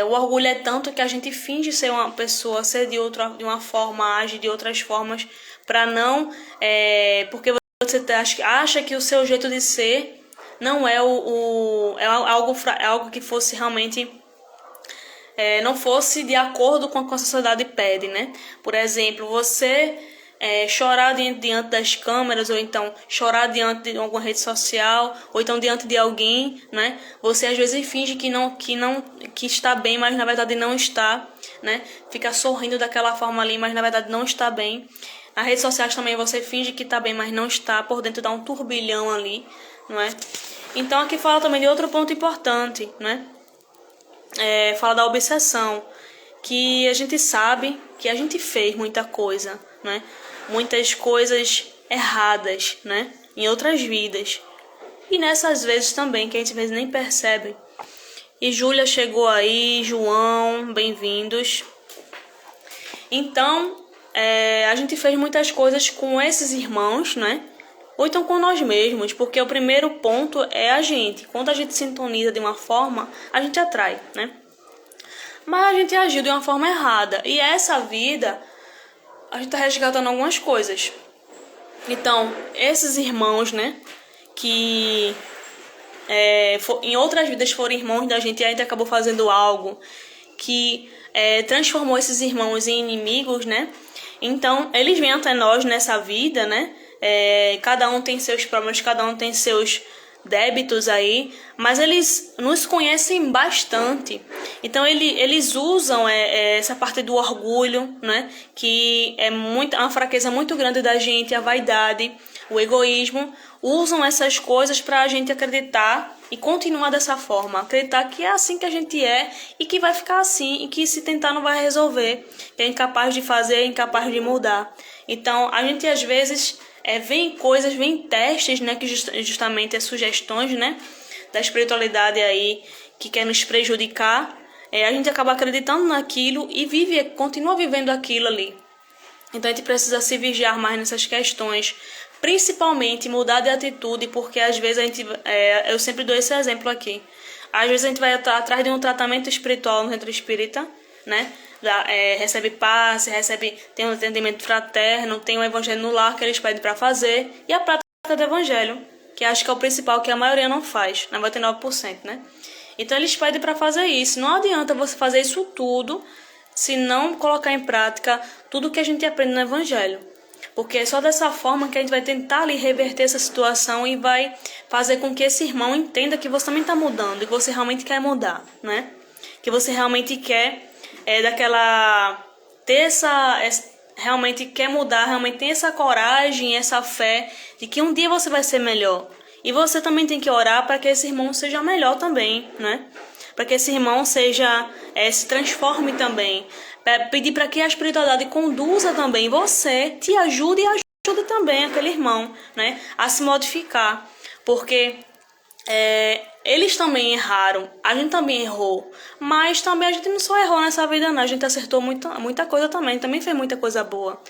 o orgulho é tanto que a gente finge ser uma pessoa, ser de uma forma, age de outras formas, para não, porque você acha que o seu jeito de ser não é algo que fosse realmente não fosse de acordo com o que a sociedade pede, né? Por exemplo, você chorar diante das câmeras, ou então chorar diante de alguma rede social, ou então diante de alguém, né? Você às vezes finge que está bem, mas na verdade não está, né? Fica sorrindo daquela forma ali, mas na verdade não está bem. Nas redes sociais também você finge que está bem, mas não está, por dentro dá um turbilhão ali, não é? Então aqui fala também de outro ponto importante, né? Fala da obsessão, que a gente sabe que a gente fez muita coisa, né? Muitas coisas erradas, né? Em outras vidas. E nessas vezes também, que a gente às vezes nem percebe. E Júlia chegou aí, João, bem-vindos. Então, a gente fez muitas coisas com esses irmãos, né? Ou então com nós mesmos, porque o primeiro ponto é a gente. Quando a gente sintoniza de uma forma, a gente atrai, né? Mas a gente agiu de uma forma errada. E essa vida, a gente tá resgatando algumas coisas. Então, esses irmãos, né? Que em outras vidas foram irmãos da gente e a gente acabou fazendo algo que transformou esses irmãos em inimigos, né? Então, eles vêm até nós nessa vida, né? Cada um tem seus problemas, cada um tem seus débitos aí, mas eles nos conhecem bastante. Então, eles usam essa parte do orgulho, né? Que é uma fraqueza muito grande da gente, a vaidade, o egoísmo. Usam essas coisas para a gente acreditar e continuar dessa forma. Acreditar que é assim que a gente é e que vai ficar assim e que se tentar não vai resolver. Que é incapaz de fazer, é incapaz de mudar. Então, a gente às vezes vem testes, né? Que justamente sugestões, né? Da espiritualidade aí que quer nos prejudicar. A gente acaba acreditando naquilo e continua vivendo aquilo ali. Então, a gente precisa se vigiar mais nessas questões. Principalmente mudar de atitude, porque às vezes a gente, eu sempre dou esse exemplo aqui, às vezes a gente vai atrás de um tratamento espiritual no centro espírita, né? Recebe passe, tem um atendimento fraterno, tem um evangelho no lar que eles pedem para fazer, e a prática do evangelho, que acho que é o principal, que a maioria não faz, 99%, né? Então eles pedem para fazer isso. Não adianta você fazer isso tudo se não colocar em prática tudo que a gente aprende no Evangelho. Porque é só dessa forma que a gente vai tentar ali reverter essa situação e vai fazer com que esse irmão entenda que você também está mudando e que você realmente quer mudar, né? Que você realmente quer realmente quer mudar, realmente tem essa coragem, essa fé de que um dia você vai ser melhor. E você também tem que orar para que esse irmão seja melhor também, né? Para que esse irmão se transforme também. Pedir para que a espiritualidade conduza também você, te ajude e ajude também aquele irmão, né? A se modificar. Porque eles também erraram, a gente também errou. Mas também a gente não só errou nessa vida, não. A gente acertou muita coisa também, também fez muita coisa boa.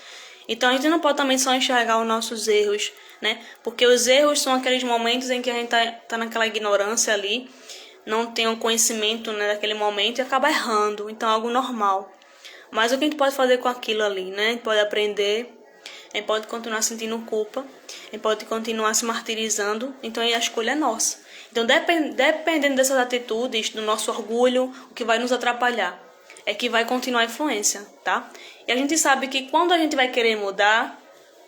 Então a gente não pode também só enxergar os nossos erros, né? Porque os erros são aqueles momentos em que a gente tá naquela ignorância ali, não tem o conhecimento, né, daquele momento e acaba errando. Então é algo normal. Mas o que a gente pode fazer com aquilo ali, né? A gente pode aprender, a gente pode continuar sentindo culpa, a gente pode continuar se martirizando. Então a escolha é nossa. Então dependendo dessas atitudes, do nosso orgulho, o que vai nos atrapalhar é que vai continuar a influência, tá? E a gente sabe que quando a gente vai querer mudar,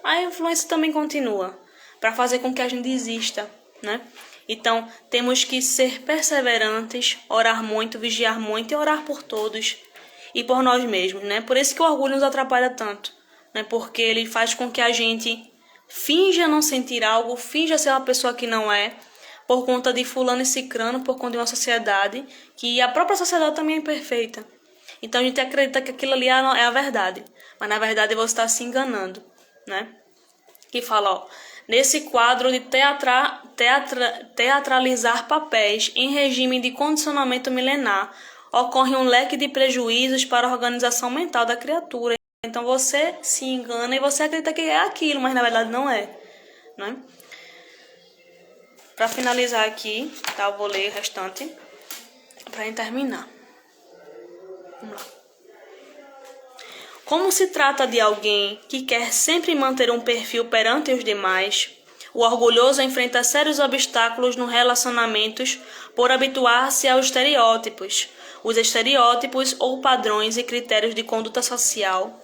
a influência também continua, para fazer com que a gente desista, né? Então, temos que ser perseverantes, orar muito, vigiar muito e orar por todos e por nós mesmos, né? Por isso que o orgulho nos atrapalha tanto, né? Porque ele faz com que a gente finja não sentir algo, finja ser uma pessoa que não é, por conta de fulano e cicrano, por conta de uma sociedade, que a própria sociedade também é imperfeita. Então a gente acredita que aquilo ali é a verdade, mas na verdade você está se enganando, né? Que fala, ó, nesse quadro de teatralizar papéis em regime de condicionamento milenar, ocorre um leque de prejuízos para a organização mental da criatura. Então você se engana e você acredita que é aquilo, mas na verdade não é, né? Para finalizar aqui, tá? Eu vou ler o restante para gente terminar. Vamos lá. Como se trata de alguém que quer sempre manter um perfil perante os demais, o orgulhoso enfrenta sérios obstáculos nos relacionamentos por habituar-se aos estereótipos. Os estereótipos ou padrões e critérios de conduta social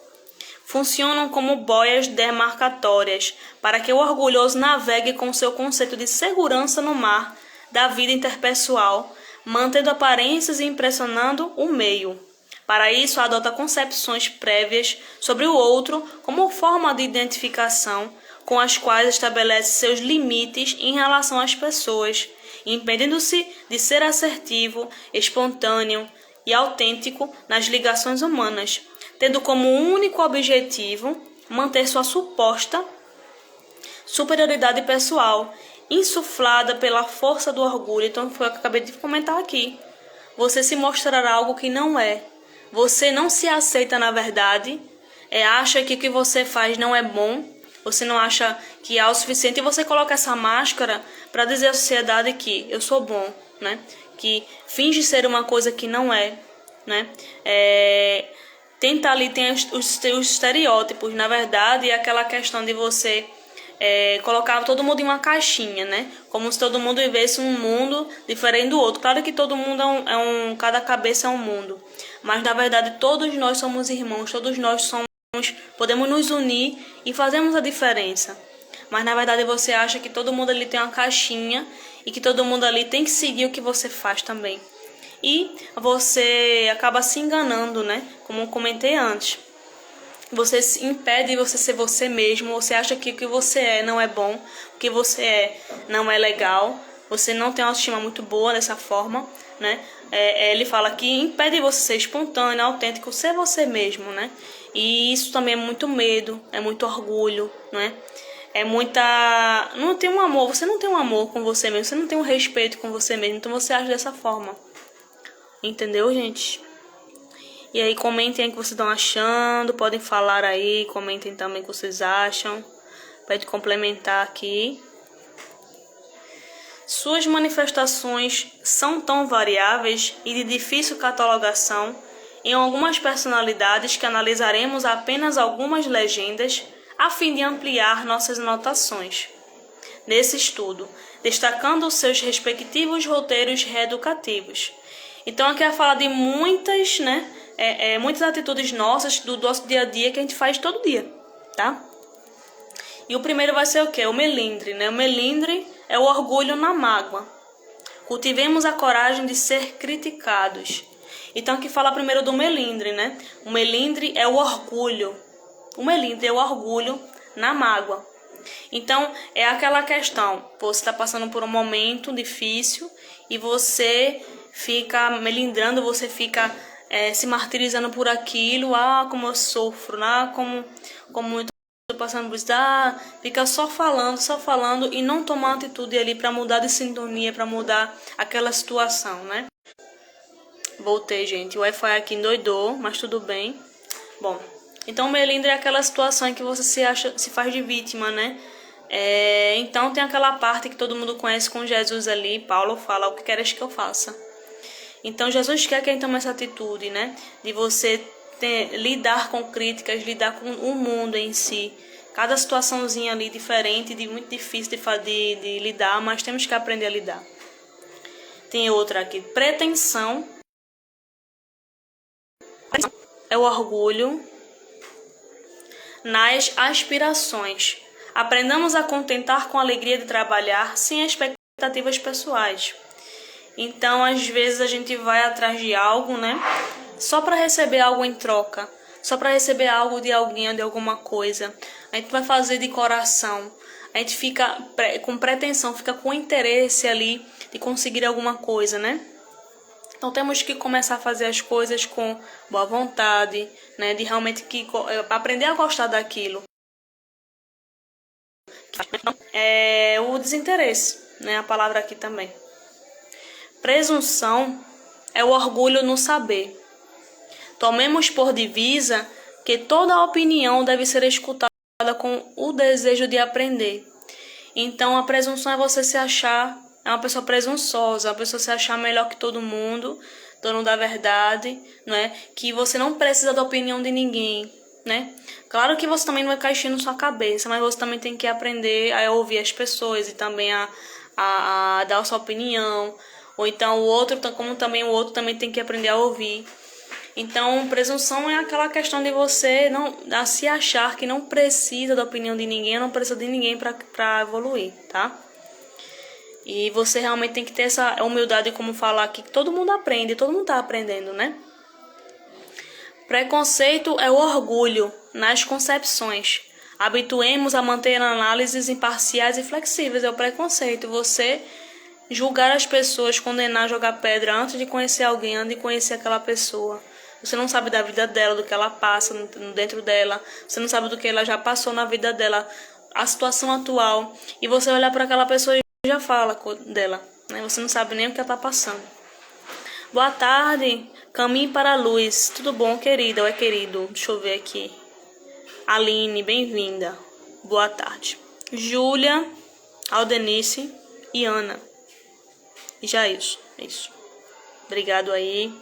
funcionam como boias demarcatórias para que o orgulhoso navegue com seu conceito de segurança no mar da vida interpessoal, mantendo aparências e impressionando o meio. Para isso, adota concepções prévias sobre o outro como forma de identificação com as quais estabelece seus limites em relação às pessoas, impedindo-se de ser assertivo, espontâneo e autêntico nas ligações humanas, tendo como único objetivo manter sua suposta superioridade pessoal, insuflada pela força do orgulho. Então foi o que eu acabei de comentar aqui. Você se mostrará algo que não é. Você não se aceita na verdade, acha que o que você faz não é bom, você não acha que é o suficiente e você coloca essa máscara para dizer à sociedade que eu sou bom, né? Que finge ser uma coisa que não é, né? Tenta ali, tem os estereótipos, na verdade, é aquela questão de você colocar todo mundo em uma caixinha, né? Como se todo mundo vivesse um mundo diferente do outro. Claro que todo mundo cada cabeça é um mundo, mas na verdade todos nós somos irmãos, todos nós podemos nos unir e fazemos a diferença. Mas na verdade você acha que todo mundo ali tem uma caixinha e que todo mundo ali tem que seguir o que você faz também. E você acaba se enganando, né? Como eu comentei antes. Você se impede de você ser você mesmo, você acha que o que você é não é bom, o que você é não é legal, você não tem uma autoestima muito boa dessa forma, né? Ele fala que impede você ser espontâneo, autêntico, ser você mesmo, né? E isso também é muito medo, é muito orgulho, né? Não tem um amor, você não tem um amor com você mesmo, você não tem um respeito com você mesmo, então você age dessa forma. Entendeu, gente? E aí comentem aí o que vocês estão achando, podem falar aí, comentem também o que vocês acham, para gente complementar aqui. Suas manifestações são tão variáveis e de difícil catalogação em algumas personalidades que analisaremos apenas algumas legendas a fim de ampliar nossas anotações. nesse estudo, destacando os seus respectivos roteiros reeducativos. Então aqui vai falar de muitas, muitas atitudes nossas do nosso dia a dia que a gente faz todo dia, tá? E o primeiro vai ser o quê? O melindre, né? O melindre é o orgulho na mágoa. Cultivemos a coragem de ser criticados. Então aqui fala primeiro do melindre, né? O melindre é o orgulho. O melindre é o orgulho na mágoa. Então é aquela questão, você está passando por um momento difícil e você fica melindrando, você fica se martirizando por aquilo, como eu sofro, como eu tô passando por isso, fica só falando e não tomar atitude ali para mudar de sintonia, para mudar aquela situação, né? Voltei, gente, o Wi-Fi aqui endoidou, mas tudo bem. Bom, então o melindre é aquela situação em que você se faz de vítima, né? Então tem aquela parte que todo mundo conhece com Jesus ali, Paulo fala, o que queres que eu faça? Então Jesus quer que a gente tome essa atitude, né? De você lidar com críticas, lidar com o mundo em si. Cada situaçãozinha ali diferente, muito difícil de lidar, mas temos que aprender a lidar. Tem outra aqui, pretensão. É o orgulho nas aspirações. Aprendamos a contentar com a alegria de trabalhar sem expectativas pessoais. Então, às vezes a gente vai atrás de algo, né? Só para receber algo em troca, só para receber algo de alguém, de alguma coisa. A gente vai fazer de coração. A gente fica com pretensão, fica com interesse ali de conseguir alguma coisa, né? Então temos que começar a fazer as coisas com boa vontade, né? De realmente aprender a gostar daquilo. O desinteresse, né? A palavra aqui também. Presunção é o orgulho no saber. Tomemos por divisa que toda opinião deve ser escutada com o desejo de aprender. Então a presunção é você se achar, é uma pessoa presunçosa, uma pessoa se achar melhor que todo mundo, dono da verdade, não é? Que você não precisa da opinião de ninguém, né? Claro que você também não vai ficar enchendo sua cabeça, mas você também tem que aprender a ouvir as pessoas e também a dar a sua opinião. Ou então como também o outro também tem que aprender a ouvir. Então, presunção é aquela questão de você se achar que não precisa da opinião de ninguém, não precisa de ninguém para evoluir, tá? E você realmente tem que ter essa humildade, como falar aqui, que todo mundo aprende, todo mundo tá aprendendo, né? Preconceito é o orgulho nas concepções. Habituemos a manter análises imparciais e flexíveis. É o preconceito, você julgar as pessoas, condenar, jogar pedra antes de conhecer alguém, antes de conhecer aquela pessoa. Você não sabe da vida dela, do que ela passa dentro dela. Você não sabe do que ela já passou na vida dela, a situação atual. E você olhar para aquela pessoa e já fala dela, né? Você não sabe nem o que ela está passando. Boa tarde, caminho para a luz. Tudo bom, querida ou é querido? Deixa eu ver aqui. Aline, bem-vinda. Boa tarde. Júlia, Aldenice e Ana. E já é isso. Obrigado aí.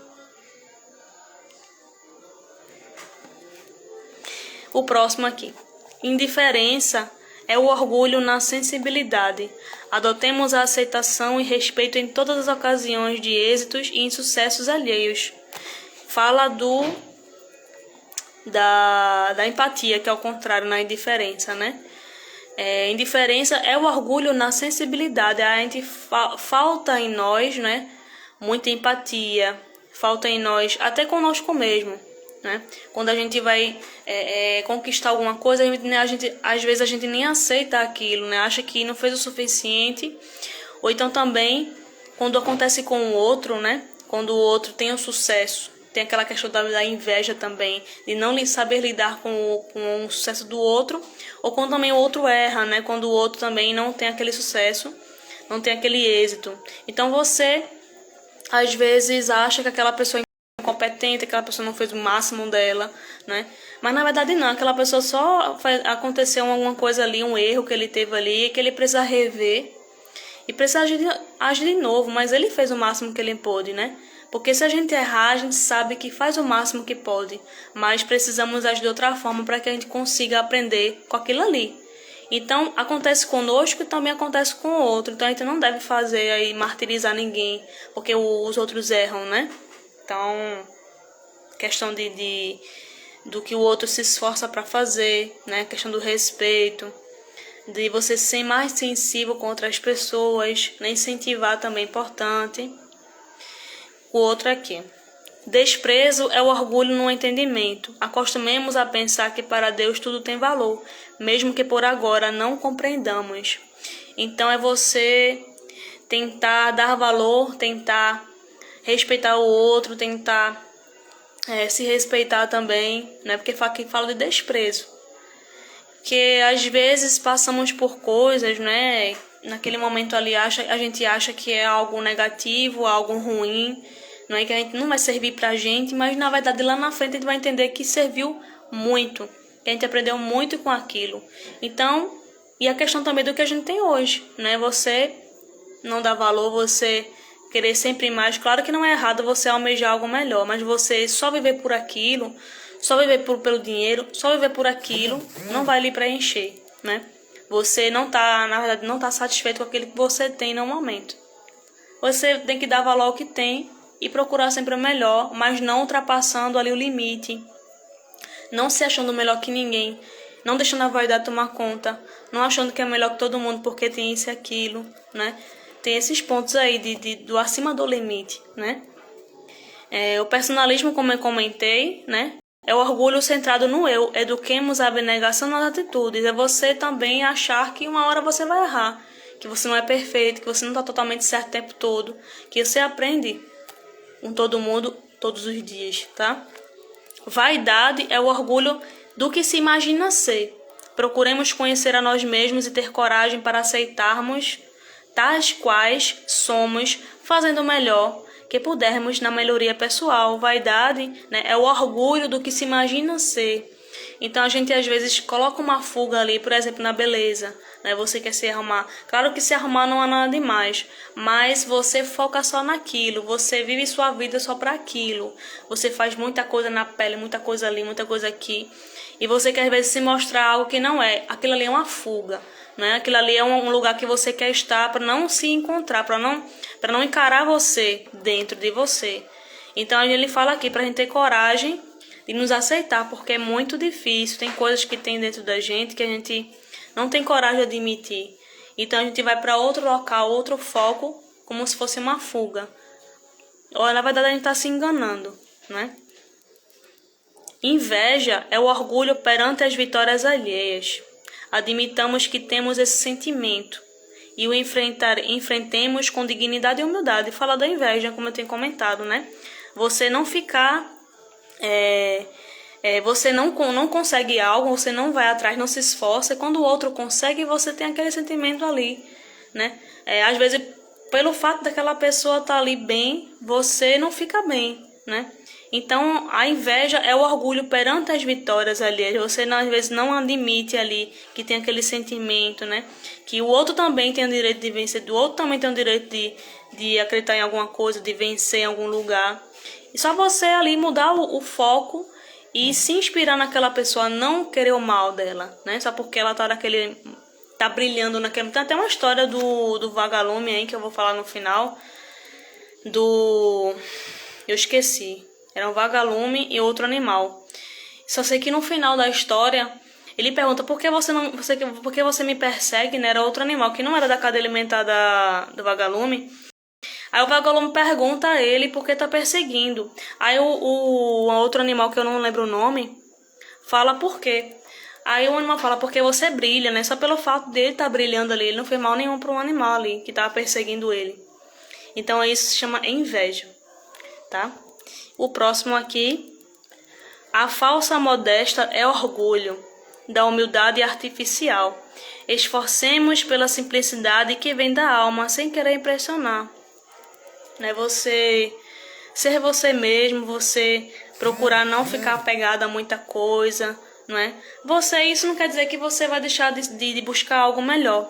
O próximo aqui. Indiferença é o orgulho na sensibilidade. Adotemos a aceitação e respeito em todas as ocasiões de êxitos e insucessos alheios. Fala da empatia, que é o contrário na indiferença, né? Indiferença é o orgulho na sensibilidade. A gente falta em nós, né? Muita empatia, falta em nós, até conosco mesmo, né? Quando a gente vai conquistar alguma coisa, às vezes a gente nem aceita aquilo, né? Acha que não fez o suficiente. Ou então também, quando acontece com o outro, né? Quando o outro tem um sucesso, tem aquela questão da inveja também, de não saber lidar com o sucesso do outro, ou quando também o outro erra, né? Quando o outro também não tem aquele sucesso, não tem aquele êxito. Então você, às vezes, acha que aquela pessoa é incompetente, aquela pessoa não fez o máximo dela, né? Mas na verdade não, aquela pessoa aconteceu alguma coisa ali, um erro que ele teve ali, que ele precisa rever e precisa agir de novo, mas ele fez o máximo que ele pôde, né? Porque se a gente errar, a gente sabe que faz o máximo que pode, mas precisamos agir de outra forma para que a gente consiga aprender com aquilo ali. Então, acontece conosco e também acontece com o outro. Então, a gente não deve fazer aí, martirizar ninguém, porque os outros erram, né? Então, questão do que o outro se esforça para fazer, né? Questão do respeito, de você ser mais sensível com outras pessoas, né? Incentivar também é importante. O outro aqui. Desprezo é o orgulho no entendimento. Acostumemos a pensar que para Deus tudo tem valor, mesmo que por agora não compreendamos. Então é você tentar dar valor, tentar respeitar o outro, tentar se respeitar também, né? Porque aqui fala de desprezo. Que às vezes passamos por coisas, né? Naquele momento ali a gente acha que é algo negativo, algo ruim, não é que a gente não vai servir pra gente, mas na verdade lá na frente a gente vai entender que serviu muito, que a gente aprendeu muito com aquilo. Então, e a questão também do que a gente tem hoje, né? Você não dá valor, você querer sempre mais. Claro que não é errado você almejar algo melhor, mas você só viver por aquilo, só viver pelo dinheiro, só viver por aquilo, não vai lhe preencher, né? Você não tá, na verdade, não tá satisfeito com aquilo que você tem no momento. Você tem que dar valor ao que tem e procurar sempre o melhor, mas não ultrapassando ali o limite, não se achando melhor que ninguém, não deixando a vaidade tomar conta, não achando que é melhor que todo mundo porque tem isso e aquilo, né? Tem esses pontos aí do acima do limite, né? O personalismo, como eu comentei, né? É o orgulho centrado no eu. Eduquemos a abnegação nas atitudes. É você também achar que uma hora você vai errar, que você não é perfeito, que você não está totalmente certo o tempo todo, que você aprende com todo mundo todos os dias, tá? Vaidade é o orgulho do que se imagina ser. Procuremos conhecer a nós mesmos e ter coragem para aceitarmos tais quais somos, fazendo o melhor que pudermos na melhoria pessoal. Vaidade, né, é o orgulho do que se imagina ser. Então a gente às vezes coloca uma fuga ali, por exemplo, na beleza, né? Você quer se arrumar. Claro que se arrumar não é nada demais, mas você foca só naquilo, você vive sua vida só para aquilo. Você faz muita coisa na pele, muita coisa ali, muita coisa aqui, e você quer às vezes se mostrar algo que não é. Aquilo ali é uma fuga, né? Aquilo ali é um lugar que você quer estar para não se encontrar, para não encarar você dentro de você. Então ele fala aqui para a gente ter coragem de nos aceitar, porque é muito difícil. Tem coisas que tem dentro da gente que a gente não tem coragem de admitir. Então a gente vai para outro local, outro foco, como se fosse uma fuga. Ou na verdade a gente está se enganando, né? Inveja é o orgulho perante as vitórias alheias. Admitamos que temos esse sentimento e o enfrentemos com dignidade e humildade. Fala da inveja, como eu tenho comentado, né? Você não ficar... você não consegue algo, você não vai atrás, não se esforça, e quando o outro consegue, você tem aquele sentimento ali, né? Às vezes, pelo fato daquela pessoa estar ali bem, você não fica bem, né? Então, a inveja é o orgulho perante as vitórias ali. Você, às vezes, não admite ali que tem aquele sentimento, né? Que o outro também tem o direito de vencer, o outro também tem o direito de acreditar em alguma coisa, de vencer em algum lugar. E só você ali mudar o foco e se inspirar naquela pessoa, não querer o mal dela, né? Só porque ela tá brilhando naquele... Tem até uma história do vagalume aí que eu vou falar no final. Eu esqueci. Era um vagalume e outro animal. Só sei que no final da história ele pergunta por que você me persegue, né? Era outro animal que não era da cadeia alimentar do vagalume. Aí o vagalume pergunta a ele por que tá perseguindo. Aí o outro animal, que eu não lembro o nome, fala por quê. Aí o animal fala porque você brilha, né? Só pelo fato dele estar brilhando ali, ele não fez mal nenhum para um animal ali que tava perseguindo ele. Então isso se chama inveja, tá? O próximo aqui. A falsa modéstia é orgulho da humildade artificial. Esforcemos pela simplicidade que vem da alma, sem querer impressionar. Né? Você ser você mesmo, você procurar não ficar apegado a muita coisa, não é? Isso não quer dizer que você vai deixar de buscar algo melhor,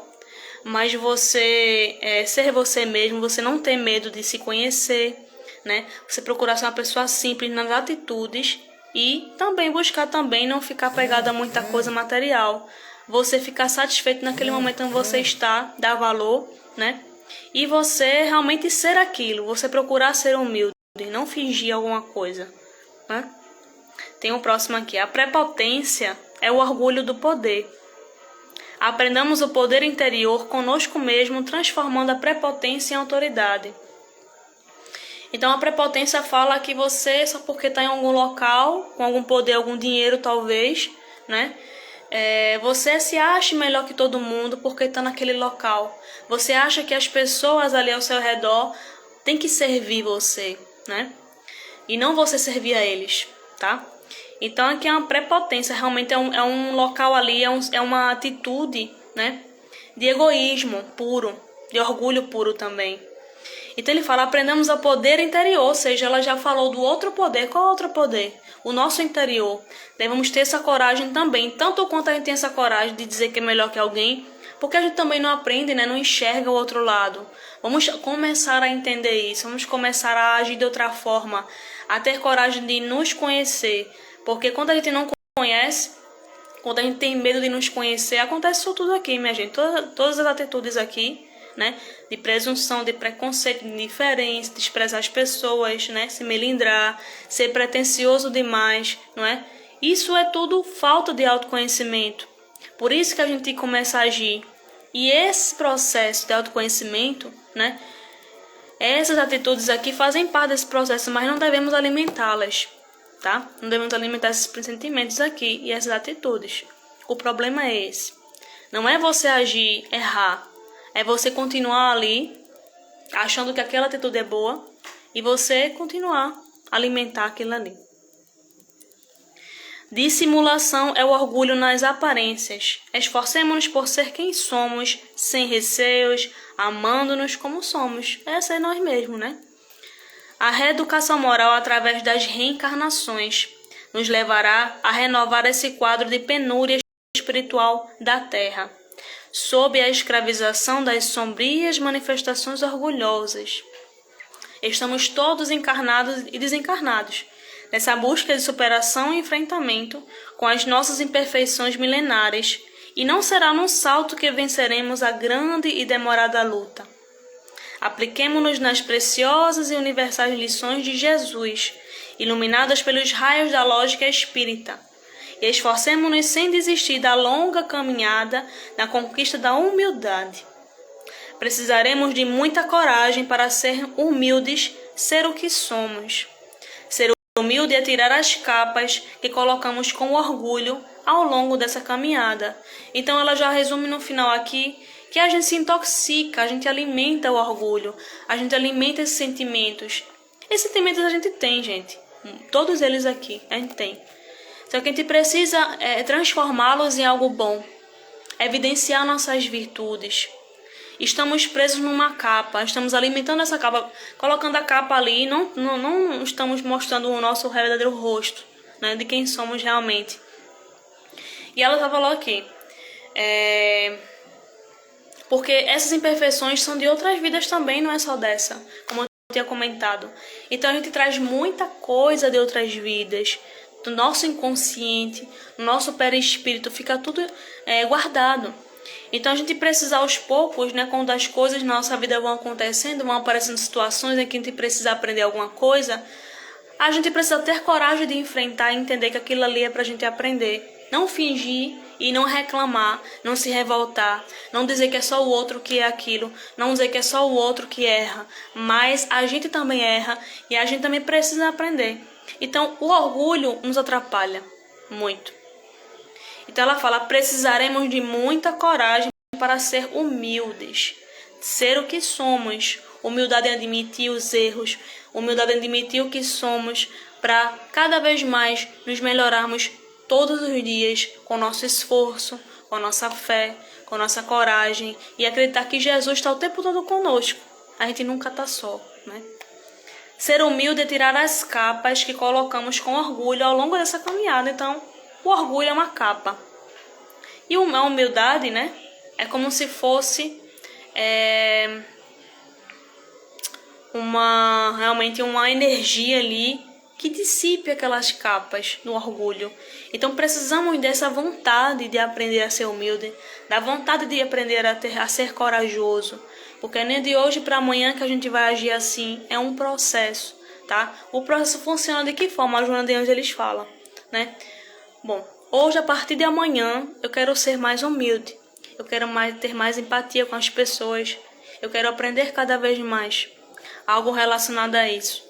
mas você ser você mesmo, você não ter medo de se conhecer, né? Você procurar ser uma pessoa simples nas atitudes e também buscar também não ficar apegado a muita coisa material, você ficar satisfeito naquele momento onde você está, dar valor, né? E você realmente ser aquilo, você procurar ser humilde, não fingir alguma coisa, né? Tem o próximo aqui. A prepotência é o orgulho do poder. Aprendamos o poder interior conosco mesmo, transformando a prepotência em autoridade. Então a prepotência fala que você, só porque está em algum local, com algum poder, algum dinheiro talvez, né? Você se acha melhor que todo mundo porque está naquele local. Você acha que as pessoas ali ao seu redor têm que servir você, né? E não você servir a eles, tá? Então aqui é uma prepotência, realmente é um local ali, é uma atitude, né? De egoísmo puro, de orgulho puro também. Então ele fala, aprendamos o poder interior, ou seja, ela já falou do outro poder. Qual é o outro poder? O nosso interior. Devemos ter essa coragem também, tanto quanto a gente tem essa coragem de dizer que é melhor que alguém, porque a gente também não aprende, né? Não enxerga o outro lado. Vamos começar a entender isso, vamos começar a agir de outra forma, a ter coragem de nos conhecer, porque quando a gente não conhece, quando a gente tem medo de nos conhecer, acontece isso tudo aqui, minha gente, todas as atitudes aqui, né, de presunção, de preconceito, de indiferença, desprezar as pessoas, né, se melindrar, ser pretensioso demais, não é? Isso é tudo falta de autoconhecimento. Por isso que a gente começa a agir. E esse processo de autoconhecimento, né, essas atitudes aqui fazem parte desse processo, mas não devemos alimentá-las, tá? Não devemos alimentar esses sentimentos aqui e essas atitudes. O problema é esse. Não é você agir, errar. É você continuar ali, achando que aquela atitude é boa, e você continuar a alimentar aquilo ali. Dissimulação é o orgulho nas aparências. Esforcemo-nos por ser quem somos, sem receios, amando-nos como somos. Essa é nós mesmos, né? A reeducação moral através das reencarnações nos levará a renovar esse quadro de penúria espiritual da Terra, sob a escravização das sombrias manifestações orgulhosas. Estamos todos encarnados e desencarnados, nessa busca de superação e enfrentamento com as nossas imperfeições milenares, e não será num salto que venceremos a grande e demorada luta. Apliquemo-nos nas preciosas e universais lições de Jesus, iluminadas pelos raios da lógica espírita, e esforcemo-nos sem desistir da longa caminhada na conquista da humildade. Precisaremos de muita coragem para ser humildes, ser o que somos. Ser humilde é tirar as capas que colocamos com orgulho ao longo dessa caminhada. Então ela já resume no final aqui que a gente se intoxica, a gente alimenta o orgulho, a gente alimenta esses sentimentos. Esses sentimentos a gente tem, gente. Todos eles aqui, a gente tem. Só que a gente precisa transformá-los em algo bom, evidenciar nossas virtudes. Estamos presos numa capa, estamos alimentando essa capa, colocando a capa ali, não estamos mostrando o nosso verdadeiro rosto, né, de quem somos realmente. E ela já falou aqui, porque essas imperfeições são de outras vidas também, não é só dessa, como eu tinha comentado. Então a gente traz muita coisa de outras vidas, do nosso inconsciente, do nosso perispírito, fica tudo guardado. Então a gente precisa aos poucos, né, quando as coisas na nossa vida vão acontecendo, vão aparecendo situações em que a gente precisa aprender alguma coisa, a gente precisa ter coragem de enfrentar e entender que aquilo ali é pra gente aprender. Não fingir e não reclamar, não se revoltar, não dizer que é só o outro que é aquilo, não dizer que é só o outro que erra, mas a gente também erra e a gente também precisa aprender. Então o orgulho nos atrapalha muito. Então ela fala, precisaremos de muita coragem para ser humildes, ser o que somos. Humildade em admitir os erros, humildade em admitir o que somos, para cada vez mais nos melhorarmos todos os dias com o nosso esforço, com a nossa fé, com a nossa coragem e acreditar que Jesus está o tempo todo conosco. A gente nunca está só, né? Ser humilde é tirar as capas que colocamos com orgulho ao longo dessa caminhada. Então, o orgulho é uma capa. E a humildade, né, é como se fosse realmente uma energia ali que dissipe aquelas capas do orgulho. Então precisamos dessa vontade de aprender a ser humilde, da vontade de aprender a ser corajoso, porque nem de hoje para amanhã que a gente vai agir assim, é um processo, tá? O processo funciona de que forma? A Joana de Ângeles fala, né? Bom, hoje a partir de amanhã eu quero ser mais humilde, eu quero ter mais empatia com as pessoas, eu quero aprender cada vez mais, algo relacionado a isso.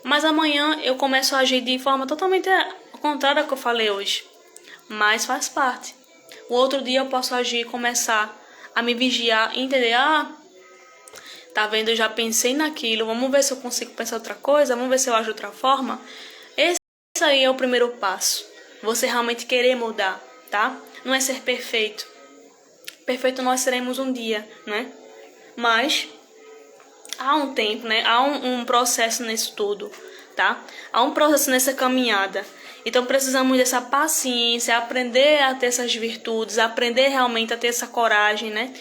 Mas amanhã eu começo a agir de forma totalmente contrária ao que eu falei hoje. Mas faz parte. O outro dia eu posso agir, começar a me vigiar e entender, tá vendo, eu já pensei naquilo, vamos ver se eu consigo pensar outra coisa, vamos ver se eu ajo de outra forma. Esse aí é o primeiro passo. Você realmente querer mudar, tá? Não é ser perfeito. Perfeito nós seremos um dia, né? Mas há um tempo, né? Há um processo nisso tudo, tá? Há um processo nessa caminhada. Então precisamos dessa paciência, aprender a ter essas virtudes, aprender realmente a ter essa coragem, né?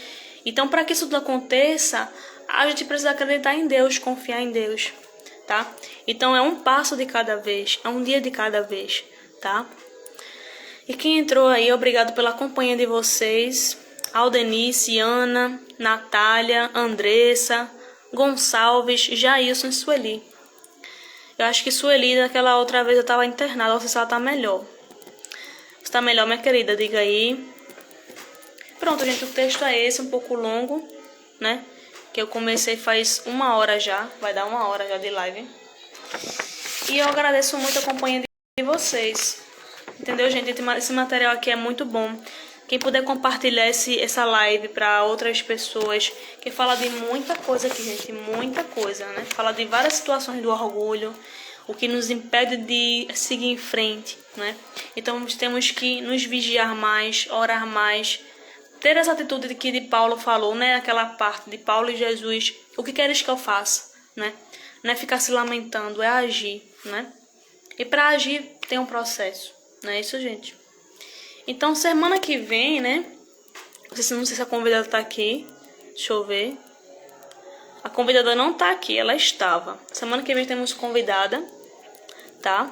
Então para que isso tudo aconteça, a gente precisa acreditar em Deus, confiar em Deus, tá? Então é um passo de cada vez, é um dia de cada vez, tá? E quem entrou aí, obrigado pela companhia de vocês. Aldenice, Ana, Natália, Andressa, Gonçalves, Jailson e Sueli. Eu acho que Sueli, daquela outra vez eu estava internada, não sei se ela tá melhor. Se tá melhor, minha querida, diga aí. Pronto, gente, o texto é esse, um pouco longo, né? Que eu comecei faz 1 hora já, vai dar 1 hora já de live. E eu agradeço muito a companhia de vocês. Entendeu, gente? Esse material aqui é muito bom. Quem puder compartilhar essa live para outras pessoas, que fala de muita coisa aqui, gente, muita coisa, né? Fala de várias situações do orgulho, o que nos impede de seguir em frente, né? Então temos que nos vigiar mais, orar mais, ter essa atitude que de Paulo falou, né? Aquela parte de Paulo e Jesus, o que queres que eu faça, né? Não é ficar se lamentando, é agir, né? E para agir tem um processo, não é isso, gente? Então, semana que vem, né? Não sei se a convidada tá aqui. Deixa eu ver. A convidada não tá aqui, ela estava. Semana que vem temos convidada, tá?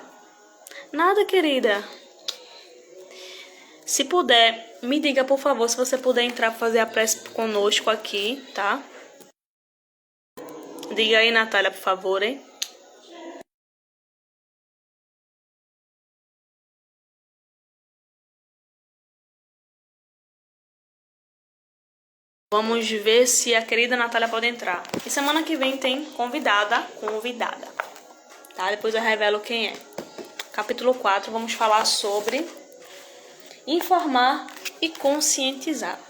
Nada, querida. Se puder, me diga, por favor, se você puder entrar pra fazer a prece conosco aqui, tá? Diga aí, Natália, por favor, hein? Vamos ver se a querida Natália pode entrar. E semana que vem tem convidada. Tá? Depois eu revelo quem é. Capítulo 4, vamos falar sobre informar e conscientizar.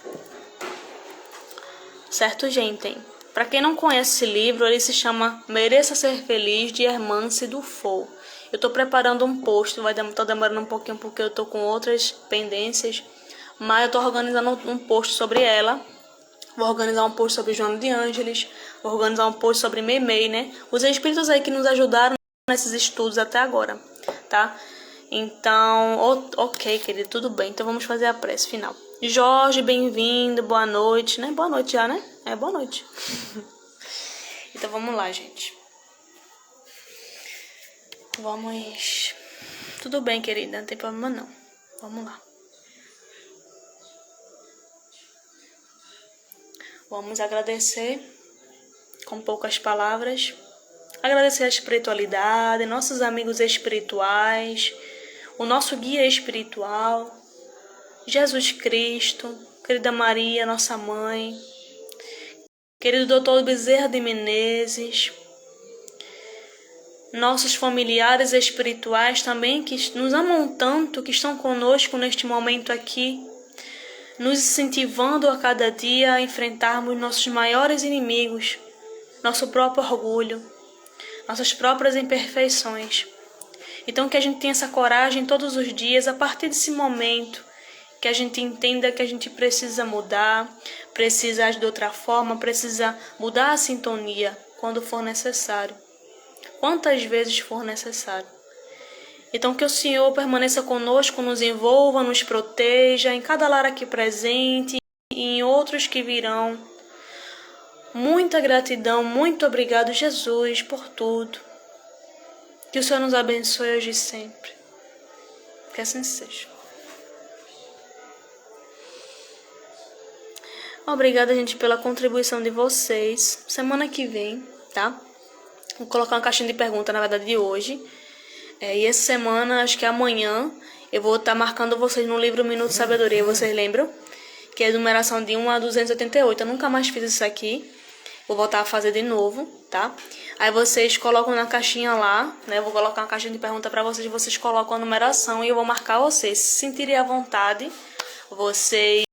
Certo, gente? Para quem não conhece esse livro, ele se chama Mereça Ser Feliz, de Hermance Dufour. Eu tô preparando um post, tá demorando um pouquinho porque eu tô com outras pendências, mas eu tô organizando um post sobre ela. Vou organizar um post sobre Joana de Ângeles, vou organizar um post sobre Meimei, né? Os espíritos aí que nos ajudaram nesses estudos até agora, tá? Então, ok, querido, tudo bem. Então vamos fazer a prece final. Jorge, bem-vindo, boa noite, né? Boa noite já, né? É, boa noite. Então vamos lá, gente. Vamos... Tudo bem, querida, não tem problema não. Vamos lá. Vamos agradecer com poucas palavras. Agradecer a espiritualidade, nossos amigos espirituais, o nosso guia espiritual, Jesus Cristo, querida Maria, nossa mãe, querido doutor Bezerra de Menezes, nossos familiares espirituais também que nos amam tanto, que estão conosco neste momento aqui, nos incentivando a cada dia a enfrentarmos nossos maiores inimigos, nosso próprio orgulho, nossas próprias imperfeições. Então que a gente tenha essa coragem todos os dias, a partir desse momento, que a gente entenda que a gente precisa mudar, precisa agir de outra forma, precisa mudar a sintonia quando for necessário, quantas vezes for necessário. Então que o Senhor permaneça conosco, nos envolva, nos proteja, em cada lar aqui presente e em outros que virão. Muita gratidão, muito obrigado, Jesus, por tudo. Que o Senhor nos abençoe hoje e sempre. Que assim seja. Obrigada, gente, pela contribuição de vocês. Semana que vem, tá? Vou colocar uma caixinha de pergunta, na verdade, de hoje. E essa semana, acho que amanhã, eu vou estar marcando vocês no livro Minuto de Sabedoria, vocês lembram? Que é a numeração de 1 a 288. Eu nunca mais fiz isso aqui. Vou voltar a fazer de novo, tá? Aí vocês colocam na caixinha lá, né? Eu vou colocar uma caixinha de pergunta pra vocês colocam a numeração e eu vou marcar vocês. Se sentirem à vontade, vocês...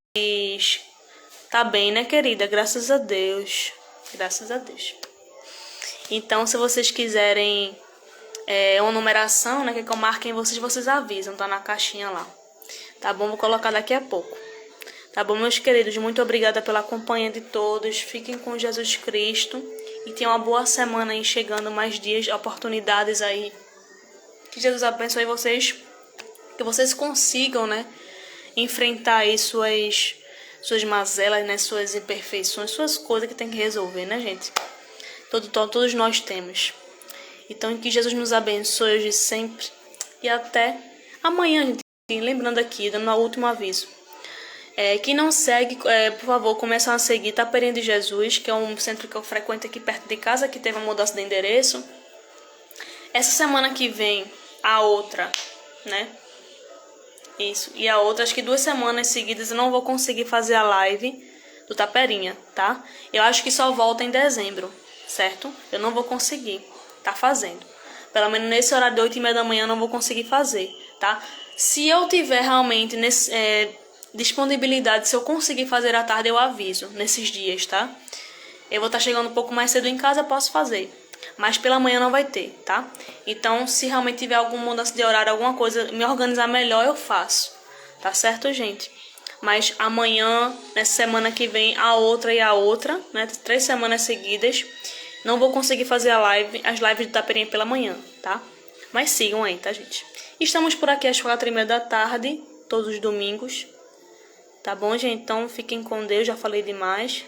Tá bem, né, querida? Graças a Deus. Graças a Deus. Então, se vocês quiserem uma numeração, né, que eu marque em vocês avisam, tá na caixinha lá. Tá bom? Vou colocar daqui a pouco. Tá bom, meus queridos? Muito obrigada pela companhia de todos. Fiquem com Jesus Cristo. E tenham uma boa semana aí, chegando mais dias, oportunidades aí. Que Jesus abençoe vocês. Que vocês consigam, né, enfrentar aí suas mazelas, né, suas imperfeições, suas coisas que tem que resolver, né, gente? Todos nós temos. Então, que Jesus nos abençoe hoje sempre. E até amanhã, gente. Lembrando aqui, dando o último aviso. Quem não segue, por favor, começam a seguir Taperinha de Jesus, que é um centro que eu frequento aqui perto de casa, que teve uma mudança de endereço. Essa semana que vem, a outra, né? Isso. E a outra, acho que 2 semanas seguidas eu não vou conseguir fazer a live do Taperinha, tá? Eu acho que só volta em dezembro, certo? Eu não vou conseguir tá fazendo. Pelo menos nesse horário de 8h30 da manhã eu não vou conseguir fazer, tá? Se eu tiver realmente disponibilidade, se eu conseguir fazer à tarde, eu aviso nesses dias, tá? Eu vou estar chegando um pouco mais cedo em casa, eu posso fazer. Mas pela manhã não vai ter, tá? Então, se realmente tiver alguma mudança de horário, alguma coisa, me organizar melhor, eu faço. Tá certo, gente? Mas amanhã, nessa semana que vem, a outra, né? 3 semanas seguidas. Não vou conseguir fazer as lives do Taperinha pela manhã, tá? Mas sigam aí, tá, gente? Estamos por aqui às 4h30 da tarde, todos os domingos. Tá bom, gente? Então, fiquem com Deus, já falei demais.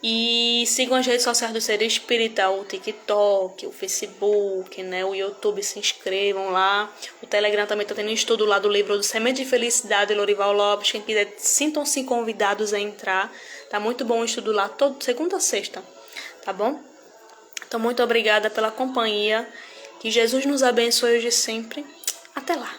E sigam as redes sociais do Ser Espírita, o TikTok, o Facebook, né? O YouTube, se inscrevam lá. O Telegram também tá tendo estudo lá do livro do Semente de Felicidade, Lorival Lopes. Quem quiser, sintam-se convidados a entrar. Tá muito bom o estudo lá, segunda a sexta. Tá bom? Então, muito obrigada pela companhia. Que Jesus nos abençoe hoje e sempre. Até lá.